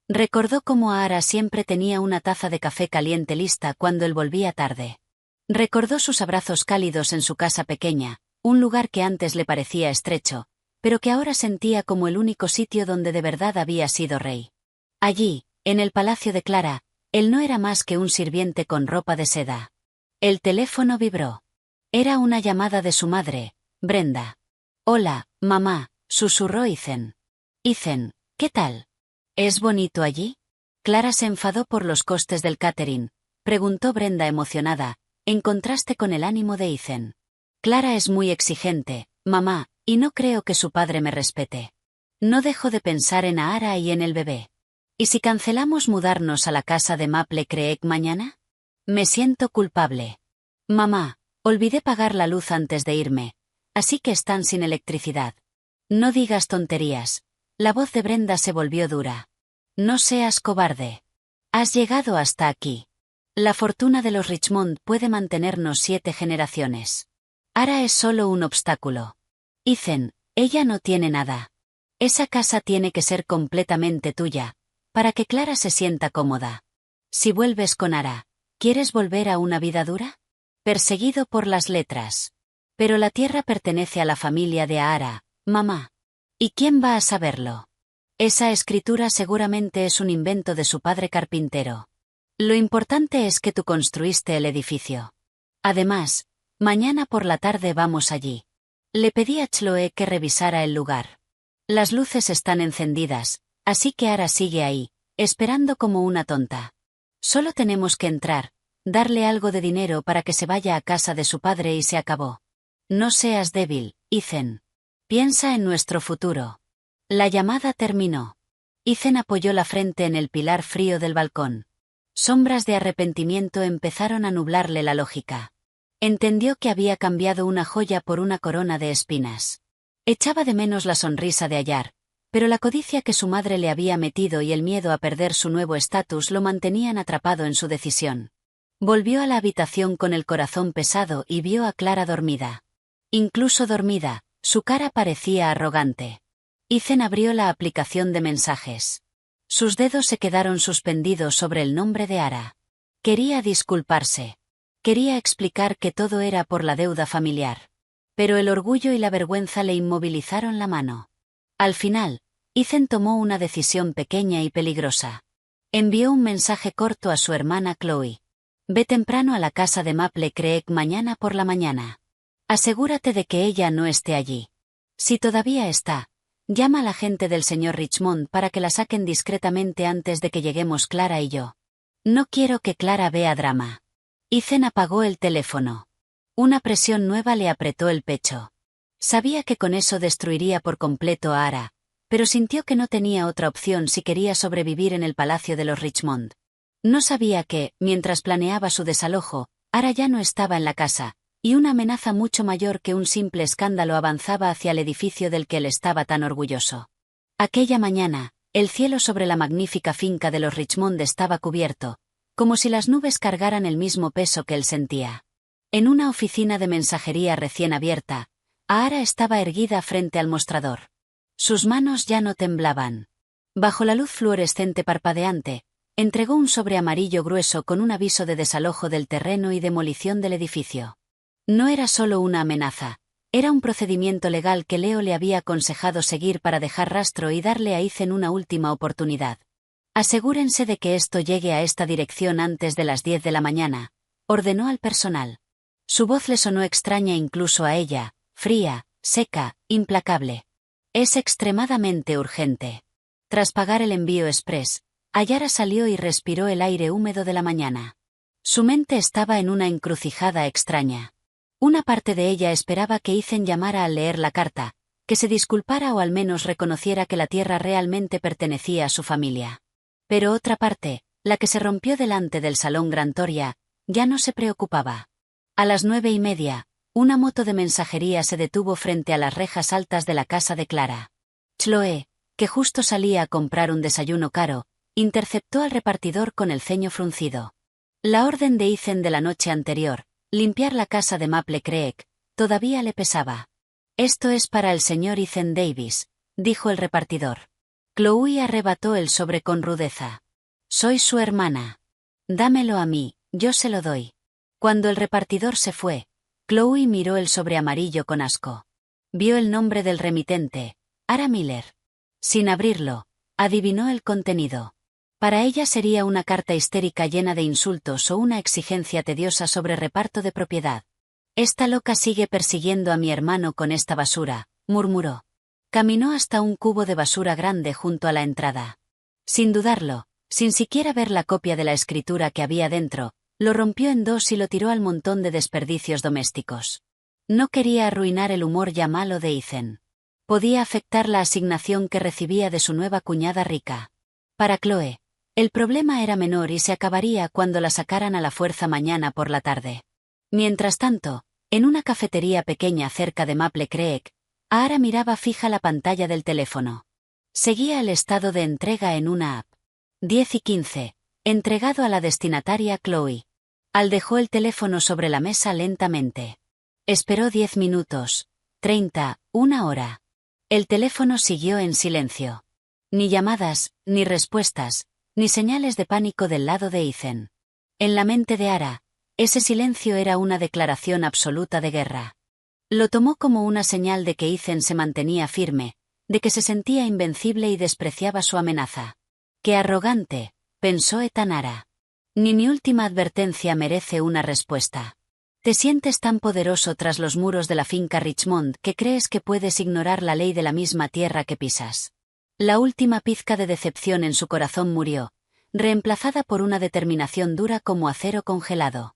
Recordó cómo Ara siempre tenía una taza de café caliente lista cuando él volvía tarde. Recordó sus abrazos cálidos en su casa pequeña, un lugar que antes le parecía estrecho, pero que ahora sentía como el único sitio donde de verdad había sido rey. Allí, en el palacio de Clara, él no era más que un sirviente con ropa de seda. El teléfono vibró. Era una llamada de su madre, Brenda. «Hola, mamá», susurró Ethan. «Ethan, ¿qué tal? ¿Es bonito allí?» Clara se enfadó por los costes del catering, preguntó Brenda emocionada, en contraste con el ánimo de Ethan. «Clara es muy exigente, mamá, y no creo que su padre me respete. No dejo de pensar en Ara y en el bebé. ¿Y si cancelamos mudarnos a la casa de Maple Creek mañana? Me siento culpable. Mamá, Olvidé pagar la luz antes de irme, así que están sin electricidad. No digas tonterías. La voz de Brenda se volvió dura. No seas cobarde. Has llegado hasta aquí. La fortuna de los Richmond puede mantenernos 7 generaciones. Ara es solo un obstáculo. Ethan, ella no tiene nada. Esa casa tiene que ser completamente tuya, para que Clara se sienta cómoda. Si vuelves con Ara, ¿quieres volver a una vida dura? Perseguido por las letras. Pero la tierra pertenece a la familia de Ara, mamá. ¿Y quién va a saberlo? Esa escritura seguramente es un invento de su padre carpintero. Lo importante es que tú construiste el edificio. Además, mañana por la tarde vamos allí. Le pedí a Chloe que revisara el lugar. Las luces están encendidas, así que Ara sigue ahí, esperando como una tonta. Solo tenemos que entrar, darle algo de dinero para que se vaya a casa de su padre y se acabó. No seas débil, Ethan. Piensa en nuestro futuro. La llamada terminó. Ethan apoyó la frente en el pilar frío del balcón. Sombras de arrepentimiento empezaron a nublarle la lógica. Entendió que había cambiado una joya por una corona de espinas. Echaba de menos la sonrisa de Ayar, pero la codicia que su madre le había metido y el miedo a perder su nuevo estatus lo mantenían atrapado en su decisión. Volvió a la habitación con el corazón pesado y vio a Clara dormida. Incluso dormida, su cara parecía arrogante. Ethan abrió la aplicación de mensajes. Sus dedos se quedaron suspendidos sobre el nombre de Ara. Quería disculparse. Quería explicar que todo era por la deuda familiar. Pero el orgullo y la vergüenza le inmovilizaron la mano. Al final, Ethan tomó una decisión pequeña y peligrosa. Envió un mensaje corto a su hermana Chloe. Ve temprano a la casa de Maple Creek mañana por la mañana. Asegúrate de que ella no esté allí. Si todavía está, llama a la gente del señor Richmond para que la saquen discretamente antes de que lleguemos Clara y yo. No quiero que Clara vea drama. Ethan apagó el teléfono. Una presión nueva le apretó el pecho. Sabía que con eso destruiría por completo a Ara, pero sintió que no tenía otra opción si quería sobrevivir en el palacio de los Richmond. No sabía que, mientras planeaba su desalojo, Ara ya no estaba en la casa, y una amenaza mucho mayor que un simple escándalo avanzaba hacia el edificio del que él estaba tan orgulloso. Aquella mañana, el cielo sobre la magnífica finca de los Richmond estaba cubierto, como si las nubes cargaran el mismo peso que él sentía. En una oficina de mensajería recién abierta, Ara estaba erguida frente al mostrador. Sus manos ya no temblaban. Bajo la luz fluorescente parpadeante, entregó un sobre amarillo grueso con un aviso de desalojo del terreno y demolición del edificio. No era solo una amenaza, era un procedimiento legal que Leo le había aconsejado seguir para dejar rastro y darle a Ethan una última oportunidad. Asegúrense de que esto llegue a esta dirección antes de las 10 de la mañana, ordenó al personal. Su voz le sonó extraña incluso a ella, fría, seca, implacable. Es extremadamente urgente. Tras pagar el envío express, Ayara salió y respiró el aire húmedo de la mañana. Su mente estaba en una encrucijada extraña. Una parte de ella esperaba que Ethan llamara al leer la carta, que se disculpara o al menos reconociera que la tierra realmente pertenecía a su familia. Pero otra parte, la que se rompió delante del salón Grantoria, ya no se preocupaba. A las 9:30, una moto de mensajería se detuvo frente a las rejas altas de la casa de Clara. Chloe, que justo salía a comprar un desayuno caro, interceptó al repartidor con el ceño fruncido. La orden de Ethan de la noche anterior, limpiar la casa de Maple Creek, todavía le pesaba. Esto es para el señor Ethan Davis, dijo el repartidor. Chloe arrebató el sobre con rudeza. Soy su hermana. Dámelo a mí, yo se lo doy. Cuando el repartidor se fue, Chloe miró el sobre amarillo con asco. Vio el nombre del remitente, Ara Miller. Sin abrirlo, adivinó el contenido. Para ella sería una carta histérica llena de insultos o una exigencia tediosa sobre reparto de propiedad. Esta loca sigue persiguiendo a mi hermano con esta basura, murmuró. Caminó hasta un cubo de basura grande junto a la entrada. Sin dudarlo, sin siquiera ver la copia de la escritura que había dentro, lo rompió en dos y lo tiró al montón de desperdicios domésticos. No quería arruinar el humor ya malo de Ethan. Podía afectar la asignación que recibía de su nueva cuñada rica. Para Chloe, el problema era menor y se acabaría cuando la sacaran a la fuerza mañana por la tarde. Mientras tanto, En una cafetería pequeña cerca de Maple Creek, Ara miraba fija la pantalla del teléfono. Seguía el estado de entrega en una app. 10:15. Entregado a la destinataria Chloe. Al dejó el teléfono sobre la mesa lentamente. Esperó 10 minutos, 30, una hora. El teléfono siguió en silencio. Ni llamadas, ni respuestas, ni señales de pánico del lado de Ethan. En la mente de Ara, ese silencio era una declaración absoluta de guerra. Lo tomó como una señal de que Ethan se mantenía firme, de que se sentía invencible y despreciaba su amenaza. ¡Qué arrogante!, pensó Ethan Ara. Ni mi última advertencia merece una respuesta. Te sientes tan poderoso tras los muros de la finca Richmond que crees que puedes ignorar la ley de la misma tierra que pisas. La última pizca de decepción en su corazón murió, reemplazada por una determinación dura como acero congelado.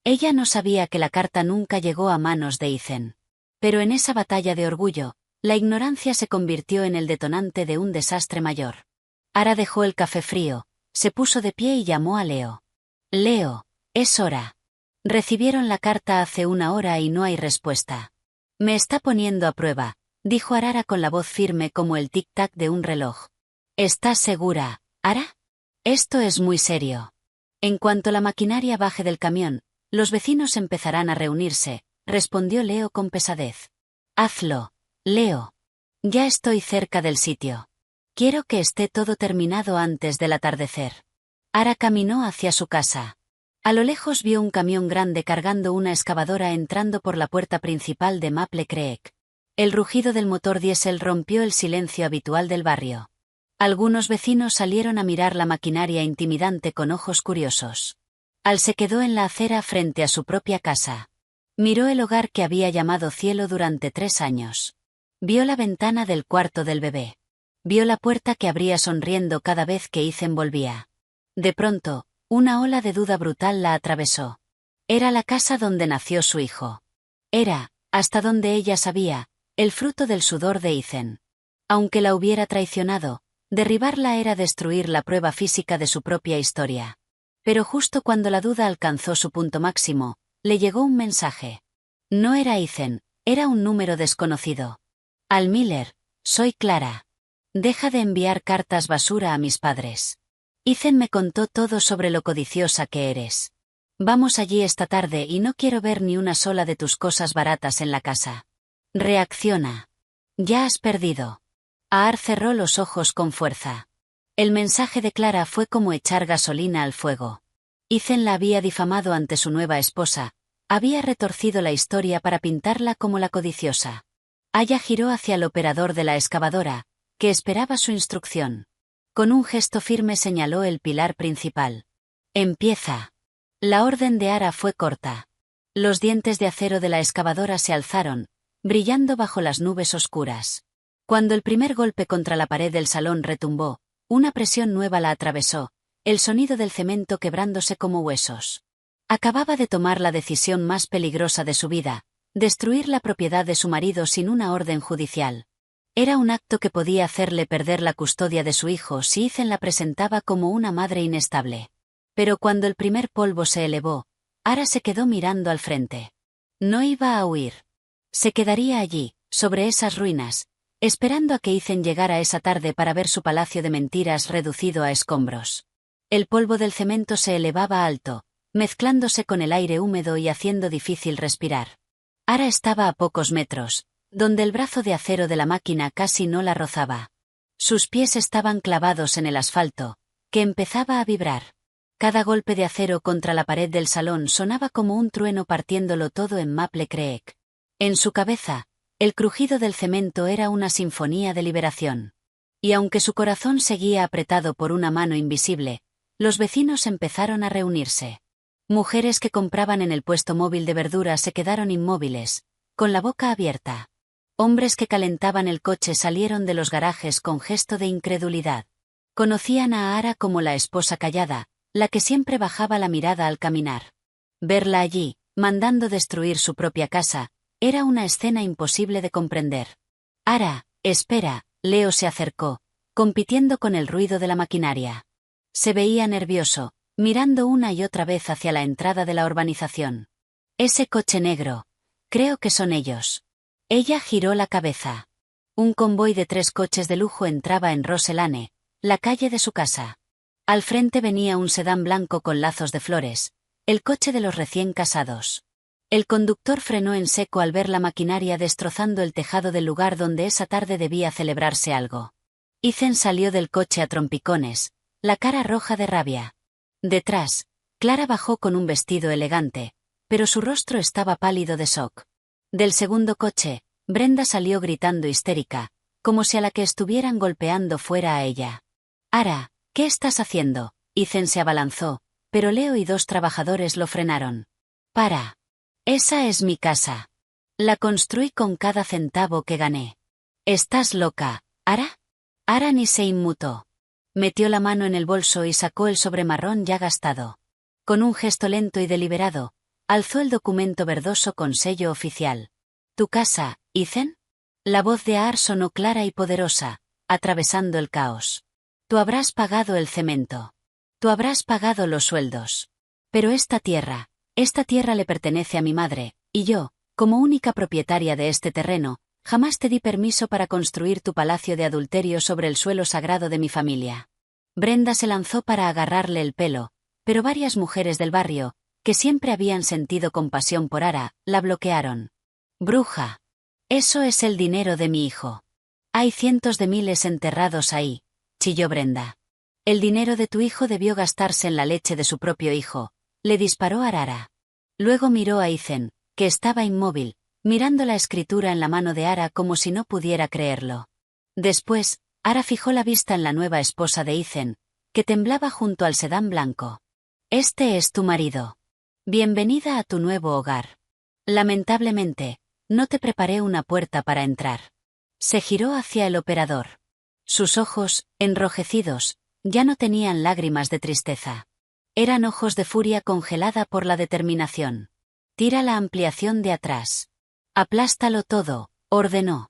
Ella no sabía que la carta nunca llegó a manos de Ethan. Pero en esa batalla de orgullo, la ignorancia se convirtió en el detonante de un desastre mayor. Ara dejó el café frío, se puso de pie y llamó a Leo. Leo, es hora. Recibieron la carta hace una hora y no hay respuesta. Me está poniendo a prueba, dijo Ara con la voz firme como el tic-tac de un reloj. ¿Estás segura, Ara? Esto es muy serio. En cuanto la maquinaria baje del camión, los vecinos empezarán a reunirse, respondió Leo con pesadez. Hazlo, Leo. Ya estoy cerca del sitio. Quiero que esté todo terminado antes del atardecer. Ara caminó hacia su casa. A lo lejos vio un camión grande cargando una excavadora entrando por la puerta principal de Maple Creek. El rugido del motor diésel rompió el silencio habitual del barrio. Algunos vecinos salieron a mirar la maquinaria intimidante con ojos curiosos. Al se quedó en la acera frente a su propia casa. Miró el hogar que había llamado cielo durante 3 años. Vio la ventana del cuarto del bebé. Vio la puerta que abría sonriendo cada vez que Ethan volvía. De pronto, una ola de duda brutal la atravesó. Era la casa donde nació su hijo. Era, hasta donde ella sabía, el fruto del sudor de Ethan. Aunque la hubiera traicionado, derribarla era destruir la prueba física de su propia historia. Pero justo cuando la duda alcanzó su punto máximo, le llegó un mensaje. No era Ethan, era un número desconocido. Al Miller, soy Clara. Deja de enviar cartas basura a mis padres. Ethan me contó todo sobre lo codiciosa que eres. Vamos allí esta tarde y no quiero ver ni una sola de tus cosas baratas en la casa. Reacciona. Ya has perdido. Aar cerró los ojos con fuerza. El mensaje de Clara fue como echar gasolina al fuego. Ethan la había difamado ante su nueva esposa, había retorcido la historia para pintarla como la codiciosa. Aya giró hacia el operador de la excavadora, que esperaba su instrucción. Con un gesto firme señaló el pilar principal. Empieza. La orden de Ara fue corta. Los dientes de acero de la excavadora se alzaron, brillando bajo las nubes oscuras. Cuando el primer golpe contra la pared del salón retumbó, una presión nueva la atravesó, el sonido del cemento quebrándose como huesos. Acababa de tomar la decisión más peligrosa de su vida, destruir la propiedad de su marido sin una orden judicial. Era un acto que podía hacerle perder la custodia de su hijo si Ethan la presentaba como una madre inestable. Pero cuando el primer polvo se elevó, Ara se quedó mirando al frente. No iba a huir. Se quedaría allí, sobre esas ruinas, esperando a que Ethan llegara esa tarde para ver su palacio de mentiras reducido a escombros. El polvo del cemento se elevaba alto, mezclándose con el aire húmedo y haciendo difícil respirar. Ara estaba a pocos metros, donde el brazo de acero de la máquina casi no la rozaba. Sus pies estaban clavados en el asfalto, que empezaba a vibrar. Cada golpe de acero contra la pared del salón sonaba como un trueno partiéndolo todo en Maple Creek. En su cabeza, el crujido del cemento era una sinfonía de liberación. Y aunque su corazón seguía apretado por una mano invisible, los vecinos empezaron a reunirse. Mujeres que compraban en el puesto móvil de verduras se quedaron inmóviles, con la boca abierta. Hombres que calentaban el coche salieron de los garajes con gesto de incredulidad. Conocían a Ara como la esposa callada, la que siempre bajaba la mirada al caminar. Verla allí, mandando destruir su propia casa, era una escena imposible de comprender. Ara, espera, Leo se acercó, compitiendo con el ruido de la maquinaria. Se veía nervioso, mirando una y otra vez hacia la entrada de la urbanización. Ese coche negro. Creo que son ellos. Ella giró la cabeza. Un convoy de 3 coches de lujo entraba en Roselane, la calle de su casa. Al frente venía un sedán blanco con lazos de flores, el coche de los recién casados. El conductor frenó en seco al ver la maquinaria destrozando el tejado del lugar donde esa tarde debía celebrarse algo. Ethan salió del coche a trompicones, la cara roja de rabia. Detrás, Clara bajó con un vestido elegante, pero su rostro estaba pálido de shock. Del segundo coche, Brenda salió gritando histérica, como si a la que estuvieran golpeando fuera a ella. «Ara, ¿qué estás haciendo?». Ethan se abalanzó, pero Leo y 2 trabajadores lo frenaron. «Para. Esa es mi casa. La construí con cada centavo que gané». «¿Estás loca, Ara?». Ara ni se inmutó. Metió la mano en el bolso y sacó el sobre marrón ya gastado. Con un gesto lento y deliberado, alzó el documento verdoso con sello oficial. «¿Tu casa, Ethan?». La voz de Ar sonó clara y poderosa, atravesando el caos. «Tú habrás pagado el cemento. Tú habrás pagado los sueldos. Pero esta tierra le pertenece a mi madre, y yo, como única propietaria de este terreno, jamás te di permiso para construir tu palacio de adulterio sobre el suelo sagrado de mi familia». Brenda se lanzó para agarrarle el pelo, pero varias mujeres del barrio, que siempre habían sentido compasión por Ara, la bloquearon. «Bruja. Eso es el dinero de mi hijo. Hay cientos de miles enterrados ahí», chilló Brenda. «El dinero de tu hijo debió gastarse en la leche de su propio hijo», le disparó a Ara. Luego miró a Ethan, que estaba inmóvil, mirando la escritura en la mano de Ara como si no pudiera creerlo. Después, Ara fijó la vista en la nueva esposa de Ethan, que temblaba junto al sedán blanco. «Este es tu marido. Bienvenida a tu nuevo hogar. Lamentablemente, no te preparé una puerta para entrar». Se giró hacia el operador. Sus ojos, enrojecidos, ya no tenían lágrimas de tristeza. Eran ojos de furia congelada por la determinación. «Tira la ampliación de atrás. Aplástalo todo», ordenó.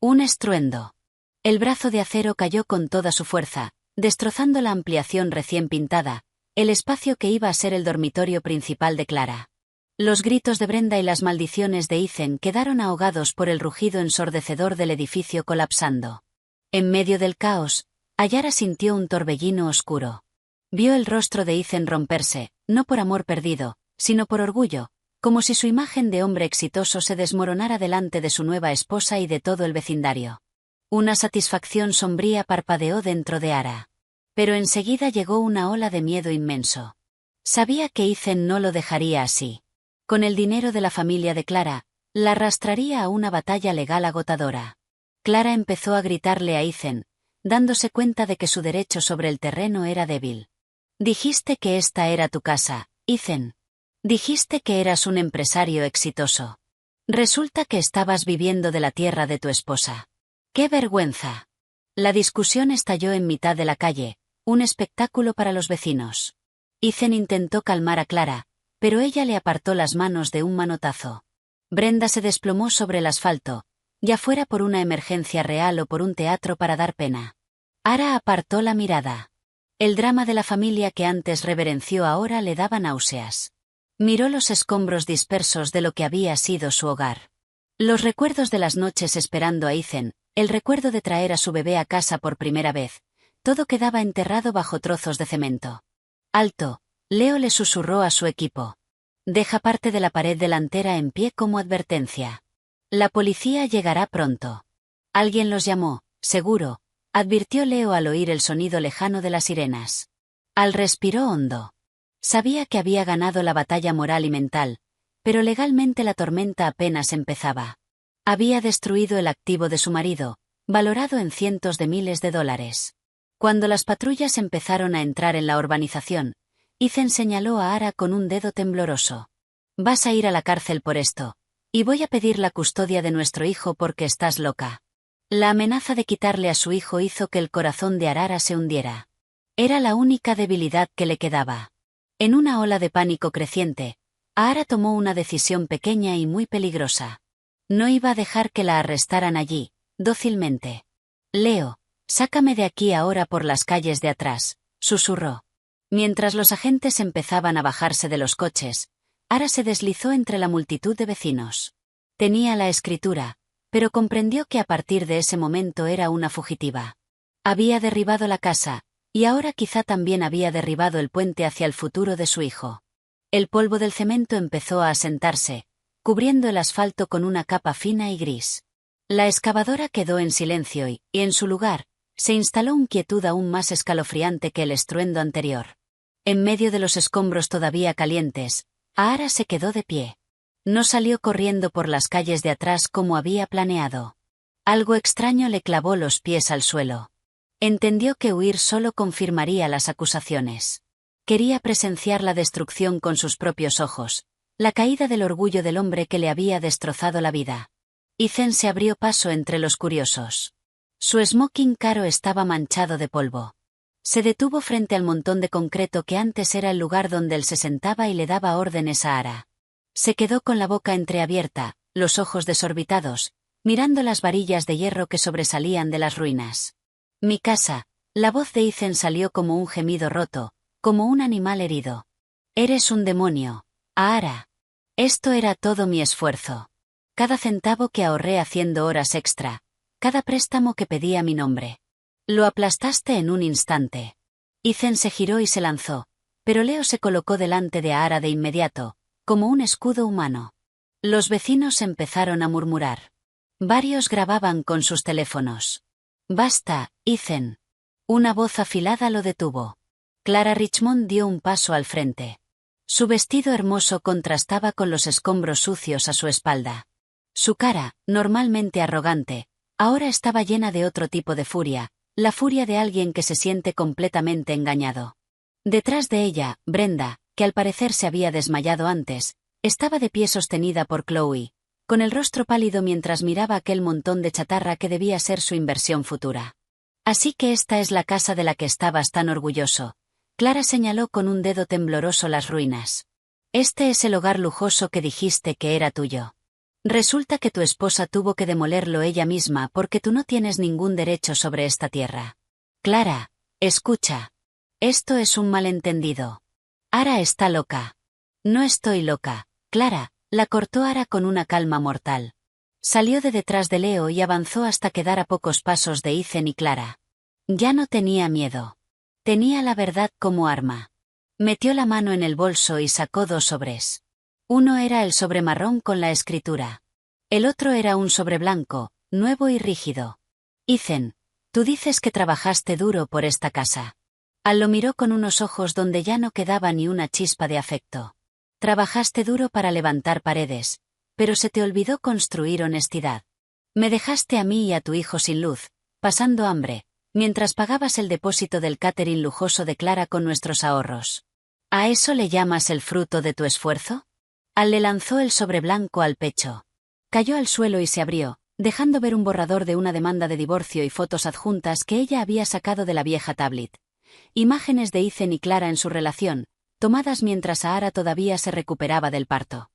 Un estruendo. El brazo de acero cayó con toda su fuerza, destrozando la ampliación recién pintada, el espacio que iba a ser el dormitorio principal de Clara. Los gritos de Brenda y las maldiciones de Ethan quedaron ahogados por el rugido ensordecedor del edificio colapsando. En medio del caos, Ayara sintió un torbellino oscuro. Vio el rostro de Ethan romperse, no por amor perdido, sino por orgullo, como si su imagen de hombre exitoso se desmoronara delante de su nueva esposa y de todo el vecindario. Una satisfacción sombría parpadeó dentro de Ara. Pero enseguida llegó una ola de miedo inmenso. Sabía que Ethan no lo dejaría así. Con el dinero de la familia de Clara, la arrastraría a una batalla legal agotadora. Clara empezó a gritarle a Ethan, dándose cuenta de que su derecho sobre el terreno era débil. «Dijiste que esta era tu casa, Ethan. Dijiste que eras un empresario exitoso. Resulta que estabas viviendo de la tierra de tu esposa. ¡Qué vergüenza!». La discusión estalló en mitad de la calle, un espectáculo para los vecinos. Ethan intentó calmar a Clara, pero ella le apartó las manos de un manotazo. Brenda se desplomó sobre el asfalto, ya fuera por una emergencia real o por un teatro para dar pena. Ara apartó la mirada. El drama de la familia que antes reverenció ahora le daba náuseas. Miró los escombros dispersos de lo que había sido su hogar. Los recuerdos de las noches esperando a Ethan, el recuerdo de traer a su bebé a casa por primera vez, todo quedaba enterrado bajo trozos de cemento. «Alto», Leo le susurró a su equipo. «Deja parte de la pared delantera en pie como advertencia. La policía llegará pronto». «Alguien los llamó, seguro», advirtió Leo al oír el sonido lejano de las sirenas. Al respiró hondo. Sabía que había ganado la batalla moral y mental, pero legalmente la tormenta apenas empezaba. Había destruido el activo de su marido, valorado en cientos de miles de dólares. Cuando las patrullas empezaron a entrar en la urbanización, Ethan señaló a Ara con un dedo tembloroso. «Vas a ir a la cárcel por esto, y voy a pedir la custodia de nuestro hijo porque estás loca». La amenaza de quitarle a su hijo hizo que el corazón de Ara se hundiera. Era la única debilidad que le quedaba. En una ola de pánico creciente, Ara tomó una decisión pequeña y muy peligrosa. No iba a dejar que la arrestaran allí, dócilmente. «Leo, sácame de aquí ahora por las calles de atrás», susurró. Mientras los agentes empezaban a bajarse de los coches, Ara se deslizó entre la multitud de vecinos. Tenía la escritura, pero comprendió que a partir de ese momento era una fugitiva. Había derribado la casa, y ahora quizá también había derribado el puente hacia el futuro de su hijo. El polvo del cemento empezó a asentarse, cubriendo el asfalto con una capa fina y gris. La excavadora quedó en silencio y, en su lugar, se instaló una quietud aún más escalofriante que el estruendo anterior. En medio de los escombros todavía calientes, Ahara se quedó de pie. No salió corriendo por las calles de atrás como había planeado. Algo extraño le clavó los pies al suelo. Entendió que huir solo confirmaría las acusaciones. Quería presenciar la destrucción con sus propios ojos, la caída del orgullo del hombre que le había destrozado la vida. Ethan se abrió paso entre los curiosos. Su smoking caro estaba manchado de polvo. Se detuvo frente al montón de concreto que antes era el lugar donde él se sentaba y le daba órdenes a Ahara. Se quedó con la boca entreabierta, los ojos desorbitados, mirando las varillas de hierro que sobresalían de las ruinas. Mi casa, la voz de Ethan salió como un gemido roto, como un animal herido. Eres un demonio, Ahara. Esto era todo mi esfuerzo. Cada centavo que ahorré haciendo horas extra, cada préstamo que pedía mi nombre. Lo aplastaste en un instante. Ethan se giró y se lanzó, pero Leo se colocó delante de Ahara de inmediato, como un escudo humano. Los vecinos empezaron a murmurar. Varios grababan con sus teléfonos. Basta, Ethan. Una voz afilada lo detuvo. Clara Richmond dio un paso al frente. Su vestido hermoso contrastaba con los escombros sucios a su espalda. Su cara, normalmente arrogante, ahora estaba llena de otro tipo de furia, la furia de alguien que se siente completamente engañado. Detrás de ella, Brenda, que al parecer se había desmayado antes, estaba de pie sostenida por Chloe, con el rostro pálido mientras miraba aquel montón de chatarra que debía ser su inversión futura. Así que esta es la casa de la que estabas tan orgulloso. Clara señaló con un dedo tembloroso las ruinas. Este es el hogar lujoso que dijiste que era tuyo. Resulta que tu esposa tuvo que demolerlo ella misma porque tú no tienes ningún derecho sobre esta tierra. Clara, escucha. Esto es un malentendido. Ahara está loca. No estoy loca, Clara, la cortó Ahara con una calma mortal. Salió de detrás de Leo y avanzó hasta quedar a pocos pasos de Ethan y Clara. Ya no tenía miedo. Tenía la verdad como arma. Metió la mano en el bolso y sacó 2 sobres. Uno era el sobre marrón con la escritura. El otro era un sobre blanco, nuevo y rígido. Ethan, tú dices que trabajaste duro por esta casa. Al lo miró con unos ojos donde ya no quedaba ni una chispa de afecto. Trabajaste duro para levantar paredes, pero se te olvidó construir honestidad. Me dejaste a mí y a tu hijo sin luz, pasando hambre, mientras pagabas el depósito del catering lujoso de Clara con nuestros ahorros. ¿A eso le llamas el fruto de tu esfuerzo? Al le lanzó el sobre blanco al pecho. Cayó al suelo y se abrió, dejando ver un borrador de una demanda de divorcio y fotos adjuntas que ella había sacado de la vieja tablet. Imágenes de Ethan y Clara en su relación, tomadas mientras Ahara todavía se recuperaba del parto.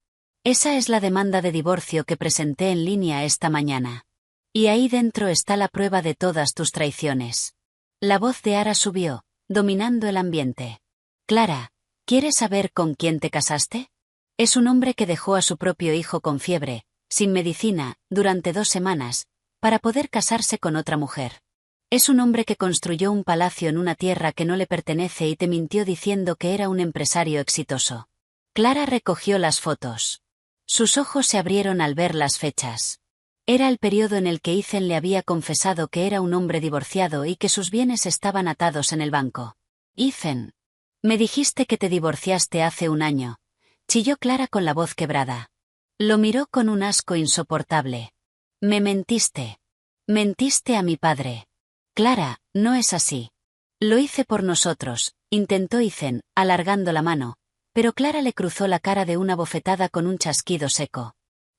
Esa es la demanda de divorcio que presenté en línea esta mañana. Y ahí dentro está la prueba de todas tus traiciones. La voz de Ahara subió, dominando el ambiente. Clara, ¿quieres saber con quién te casaste? Es un hombre que dejó a su propio hijo con fiebre, sin medicina, durante 2 semanas, para poder casarse con otra mujer. Es un hombre que construyó un palacio en una tierra que no le pertenece y te mintió diciendo que era un empresario exitoso. Clara recogió las fotos. Sus ojos se abrieron al ver las fechas. Era el periodo en el que Ethan le había confesado que era un hombre divorciado y que sus bienes estaban atados en el banco. Ethan. Me dijiste que te divorciaste hace 1 año. Chilló Clara con la voz quebrada. Lo miró con un asco insoportable. Me mentiste. Mentiste a mi padre. Clara, no es así. Lo hice por nosotros, intentó Ethan, alargando la mano, pero Clara le cruzó la cara de una bofetada con un chasquido seco.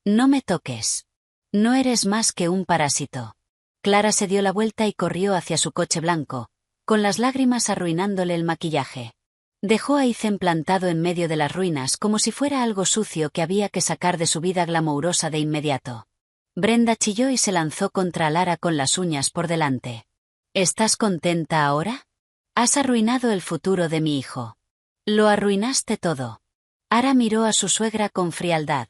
No me toques. No eres más que un parásito. Clara se dio la vuelta y corrió hacia su coche blanco, con las lágrimas arruinándole el maquillaje. Dejó a Ethan plantado en medio de las ruinas como si fuera algo sucio que había que sacar de su vida glamourosa de inmediato. Brenda chilló y se lanzó contra Lara con las uñas por delante. ¿Estás contenta ahora? Has arruinado el futuro de mi hijo. Lo arruinaste todo. Ahara miró a su suegra con frialdad.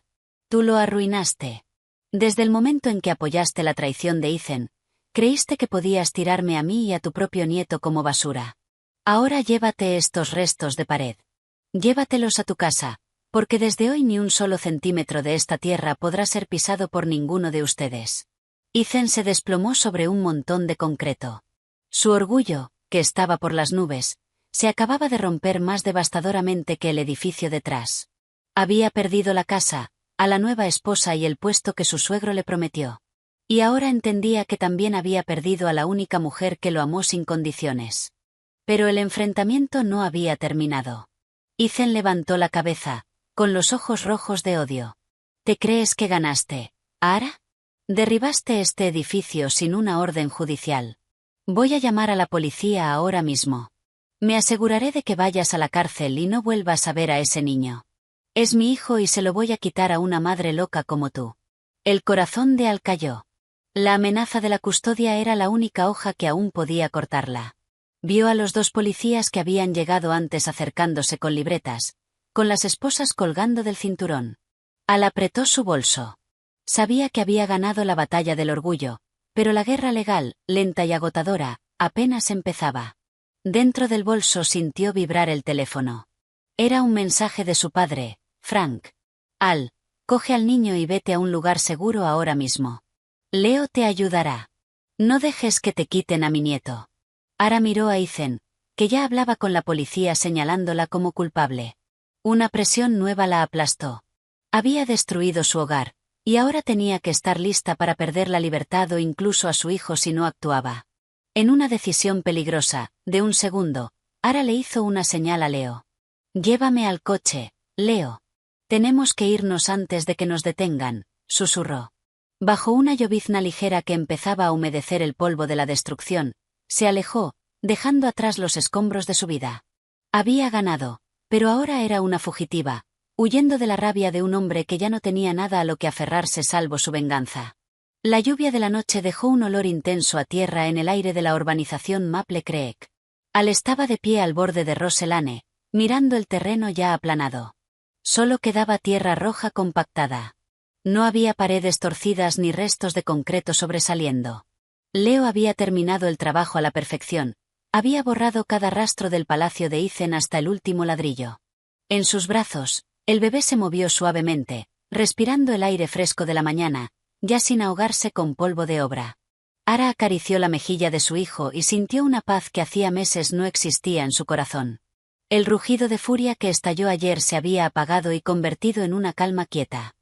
Tú lo arruinaste. Desde el momento en que apoyaste la traición de Ethan, creíste que podías tirarme a mí y a tu propio nieto como basura. Ahora llévate estos restos de pared. Llévatelos a tu casa, porque desde hoy ni un solo centímetro de esta tierra podrá ser pisado por ninguno de ustedes. Ethan se desplomó sobre un montón de concreto. Su orgullo, que estaba por las nubes, se acababa de romper más devastadoramente que el edificio detrás. Había perdido la casa, a la nueva esposa y el puesto que su suegro le prometió. Y ahora entendía que también había perdido a la única mujer que lo amó sin condiciones. Pero el enfrentamiento no había terminado. Ethan levantó la cabeza, con los ojos rojos de odio. ¿Te crees que ganaste, Ara? Derribaste este edificio sin una orden judicial. Voy a llamar a la policía ahora mismo. Me aseguraré de que vayas a la cárcel y no vuelvas a ver a ese niño. Es mi hijo y se lo voy a quitar a una madre loca como tú. El corazón de Al cayó. La amenaza de la custodia era la única hoja que aún podía cortarla. Vio a los dos policías que habían llegado antes acercándose con libretas, con las esposas colgando del cinturón. Al apretó su bolso. Sabía que había ganado la batalla del orgullo, pero la guerra legal, lenta y agotadora, apenas empezaba. Dentro del bolso sintió vibrar el teléfono. Era un mensaje de su padre, Frank. Al, coge al niño y vete a un lugar seguro ahora mismo. Leo te ayudará. No dejes que te quiten a mi nieto. Ara miró a Ethan, que ya hablaba con la policía señalándola como culpable. Una presión nueva la aplastó. Había destruido su hogar, y ahora tenía que estar lista para perder la libertad o incluso a su hijo si no actuaba. En una decisión peligrosa, de un segundo, Ara le hizo una señal a Leo. Llévame al coche, Leo. Tenemos que irnos antes de que nos detengan, susurró. Bajo una llovizna ligera que empezaba a humedecer el polvo de la destrucción, se alejó, dejando atrás los escombros de su vida. Había ganado, pero ahora era una fugitiva, huyendo de la rabia de un hombre que ya no tenía nada a lo que aferrarse salvo su venganza. La lluvia de la noche dejó un olor intenso a tierra en el aire de la urbanización Maple Creek. Al estaba de pie al borde de Roselane, mirando el terreno ya aplanado. Solo quedaba tierra roja compactada. No había paredes torcidas ni restos de concreto sobresaliendo. Leo había terminado el trabajo a la perfección, había borrado cada rastro del palacio de Ethan hasta el último ladrillo. En sus brazos, el bebé se movió suavemente, respirando el aire fresco de la mañana, ya sin ahogarse con polvo de obra. Ara acarició la mejilla de su hijo y sintió una paz que hacía meses no existía en su corazón. El rugido de furia que estalló ayer se había apagado y convertido en una calma quieta.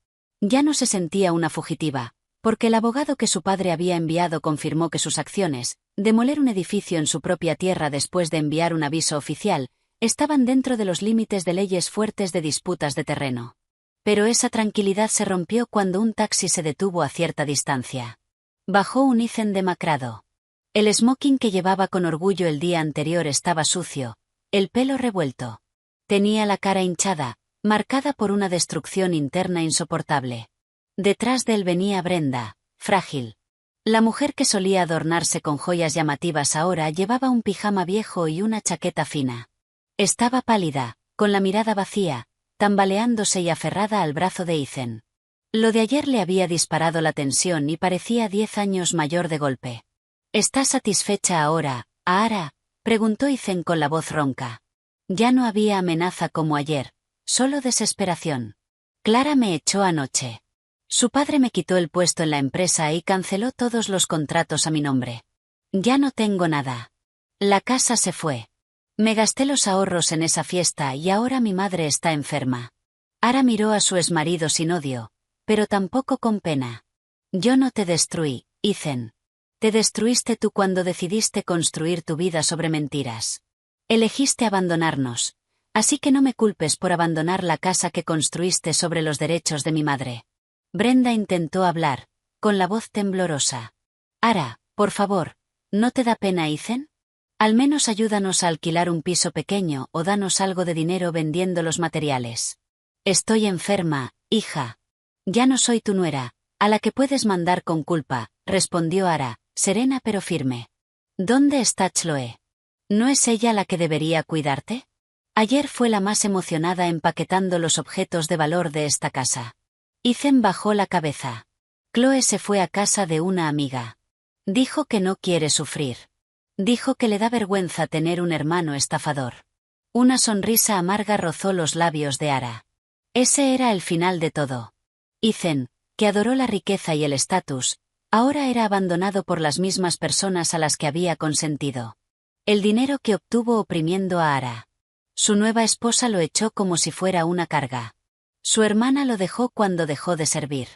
Ya no se sentía una fugitiva, porque el abogado que su padre había enviado confirmó que sus acciones, demoler un edificio en su propia tierra después de enviar un aviso oficial, estaban dentro de los límites de leyes fuertes de disputas de terreno. Pero esa tranquilidad se rompió cuando un taxi se detuvo a cierta distancia. Bajó un Ethan demacrado. El smoking que llevaba con orgullo el día anterior estaba sucio, el pelo revuelto. Tenía la cara hinchada, marcada por una destrucción interna insoportable. Detrás de él venía Brenda, frágil. La mujer que solía adornarse con joyas llamativas ahora llevaba un pijama viejo y una chaqueta fina. Estaba pálida, con la mirada vacía, tambaleándose y aferrada al brazo de Ethan. Lo de ayer le había disparado la tensión y parecía 10 años mayor de golpe. ¿Estás satisfecha ahora, Ara?, preguntó Ethan con la voz ronca. Ya no había amenaza como ayer, solo desesperación. Clara me echó anoche. Su padre me quitó el puesto en la empresa y canceló todos los contratos a mi nombre. Ya no tengo nada. La casa se fue. Me gasté los ahorros en esa fiesta y ahora mi madre está enferma. Ara miró a su exmarido sin odio, pero tampoco con pena. Yo no te destruí, Ethan. Te destruiste tú cuando decidiste construir tu vida sobre mentiras. Elegiste abandonarnos, así que no me culpes por abandonar la casa que construiste sobre los derechos de mi madre. Brenda intentó hablar, con la voz temblorosa. Ara, por favor, ¿no te da pena, Ethan? Al menos ayúdanos a alquilar un piso pequeño o danos algo de dinero vendiendo los materiales. Estoy enferma, hija. Ya no soy tu nuera, a la que puedes mandar con culpa, respondió Ara, serena pero firme. ¿Dónde está Chloe? ¿No es ella la que debería cuidarte? Ayer fue la más emocionada empaquetando los objetos de valor de esta casa. Ethan bajó la cabeza. Chloe se fue a casa de una amiga. Dijo que no quiere sufrir. Dijo que le da vergüenza tener un hermano estafador. Una sonrisa amarga rozó los labios de Ara. Ese era el final de todo. Ethan, que adoró la riqueza y el estatus, ahora era abandonado por las mismas personas a las que había consentido. El dinero que obtuvo oprimiendo a Ara. Su nueva esposa lo echó como si fuera una carga. Su hermana lo dejó cuando dejó de servir.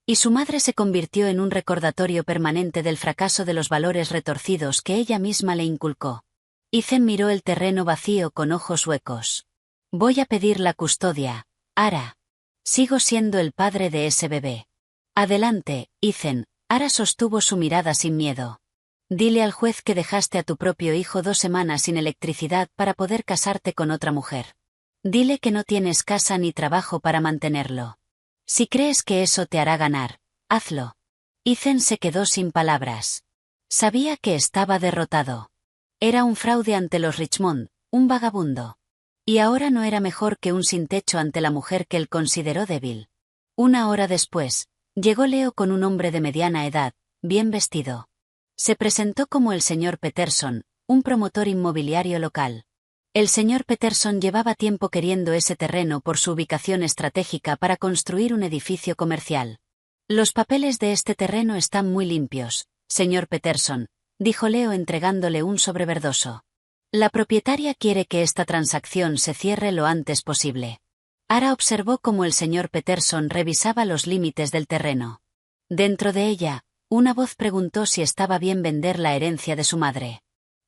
Y su madre se convirtió en un recordatorio permanente del fracaso de los valores retorcidos que ella misma le inculcó. Ethan miró el terreno vacío con ojos huecos. Voy a pedir la custodia, Ara. Sigo siendo el padre de ese bebé. Adelante, Ethan. Ara sostuvo su mirada sin miedo. Dile al juez que dejaste a tu propio hijo 2 semanas sin electricidad para poder casarte con otra mujer. Dile que no tienes casa ni trabajo para mantenerlo. Si crees que eso te hará ganar, hazlo. Ethan se quedó sin palabras. Sabía que estaba derrotado. Era un fraude ante los Richmond, un vagabundo. Y ahora no era mejor que un sin techo ante la mujer que él consideró débil. 1 hora después, llegó Leo con un hombre de mediana edad, bien vestido. Se presentó como el señor Peterson, un promotor inmobiliario local. El señor Peterson llevaba tiempo queriendo ese terreno por su ubicación estratégica para construir un edificio comercial. Los papeles de este terreno están muy limpios, señor Peterson, dijo Leo entregándole un sobre verdoso. La propietaria quiere que esta transacción se cierre lo antes posible. Ara observó cómo el señor Peterson revisaba los límites del terreno. Dentro de ella, una voz preguntó si estaba bien vender la herencia de su madre.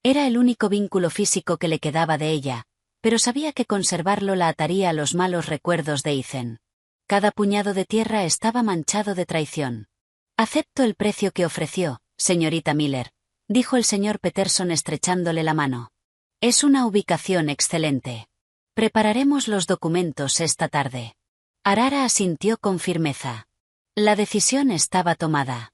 Era el único vínculo físico que le quedaba de ella, pero sabía que conservarlo la ataría a los malos recuerdos de Ethan. Cada puñado de tierra estaba manchado de traición. Acepto el precio que ofreció, señorita Miller, dijo el señor Peterson estrechándole la mano. Es una ubicación excelente. Prepararemos los documentos esta tarde. Ara asintió con firmeza. La decisión estaba tomada.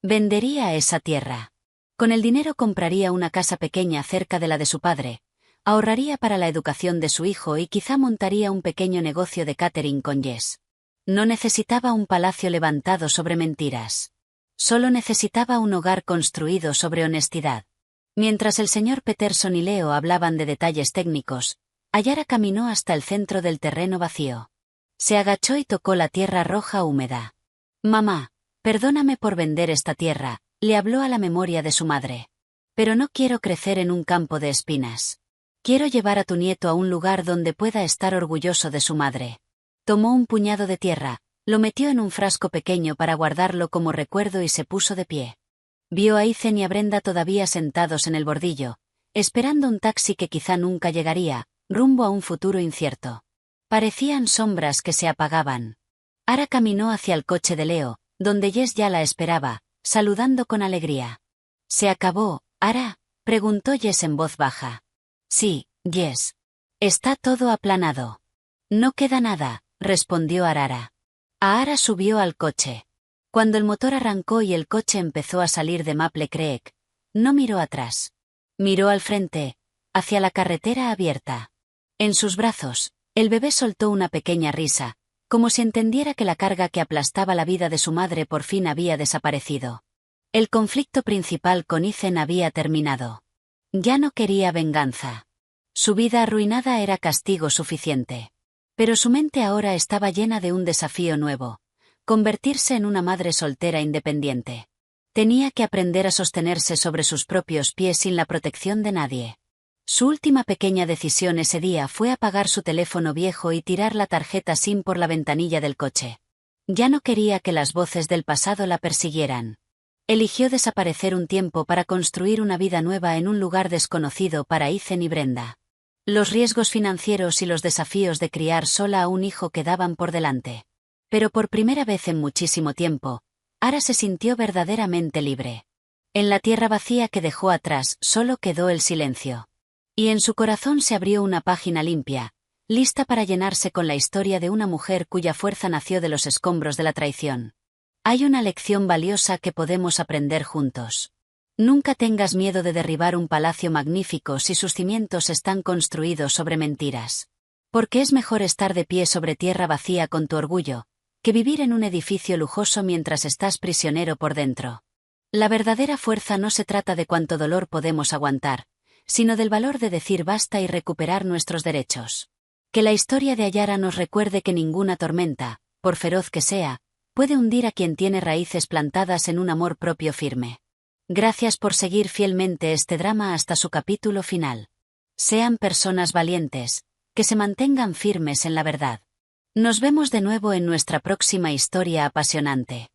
Vendería esa tierra. Con el dinero compraría una casa pequeña cerca de la de su padre, ahorraría para la educación de su hijo y quizá montaría un pequeño negocio de catering con Jess. No necesitaba un palacio levantado sobre mentiras. Solo necesitaba un hogar construido sobre honestidad. Mientras el señor Peterson y Leo hablaban de detalles técnicos, Ayara caminó hasta el centro del terreno vacío. Se agachó y tocó la tierra roja húmeda. Mamá, perdóname por vender esta tierra, le habló a la memoria de su madre. Pero no quiero crecer en un campo de espinas. Quiero llevar a tu nieto a un lugar donde pueda estar orgulloso de su madre. Tomó un puñado de tierra, lo metió en un frasco pequeño para guardarlo como recuerdo y se puso de pie. Vio a Ethan y a Brenda todavía sentados en el bordillo, esperando un taxi que quizá nunca llegaría, rumbo a un futuro incierto. Parecían sombras que se apagaban. Ara caminó hacia el coche de Leo, donde Jess ya la esperaba, saludando con alegría. ¿Se acabó, Ara?, preguntó Jess en voz baja. Sí, Jess. Está todo aplanado. No queda nada, respondió Ara. Ara subió al coche. Cuando el motor arrancó y el coche empezó a salir de Maple Creek, no miró atrás. Miró al frente, hacia la carretera abierta. En sus brazos, el bebé soltó una pequeña risa, como si entendiera que la carga que aplastaba la vida de su madre por fin había desaparecido. El conflicto principal con Ethan había terminado. Ya no quería venganza. Su vida arruinada era castigo suficiente. Pero su mente ahora estaba llena de un desafío nuevo: convertirse en una madre soltera independiente. Tenía que aprender a sostenerse sobre sus propios pies sin la protección de nadie. Su última pequeña decisión ese día fue apagar su teléfono viejo y tirar la tarjeta SIM por la ventanilla del coche. Ya no quería que las voces del pasado la persiguieran. Eligió desaparecer un tiempo para construir una vida nueva en un lugar desconocido para Ethan y Brenda. Los riesgos financieros y los desafíos de criar sola a un hijo quedaban por delante. Pero por primera vez en muchísimo tiempo, Ara se sintió verdaderamente libre. En la tierra vacía que dejó atrás solo quedó el silencio. Y en su corazón se abrió una página limpia, lista para llenarse con la historia de una mujer cuya fuerza nació de los escombros de la traición. Hay una lección valiosa que podemos aprender juntos. Nunca tengas miedo de derribar un palacio magnífico si sus cimientos están construidos sobre mentiras. Porque es mejor estar de pie sobre tierra vacía con tu orgullo, que vivir en un edificio lujoso mientras estás prisionero por dentro. La verdadera fuerza no se trata de cuánto dolor podemos aguantar, sino del valor de decir basta y recuperar nuestros derechos. Que la historia de Ayara nos recuerde que ninguna tormenta, por feroz que sea, puede hundir a quien tiene raíces plantadas en un amor propio firme. Gracias por seguir fielmente este drama hasta su capítulo final. Sean personas valientes, que se mantengan firmes en la verdad. Nos vemos de nuevo en nuestra próxima historia apasionante.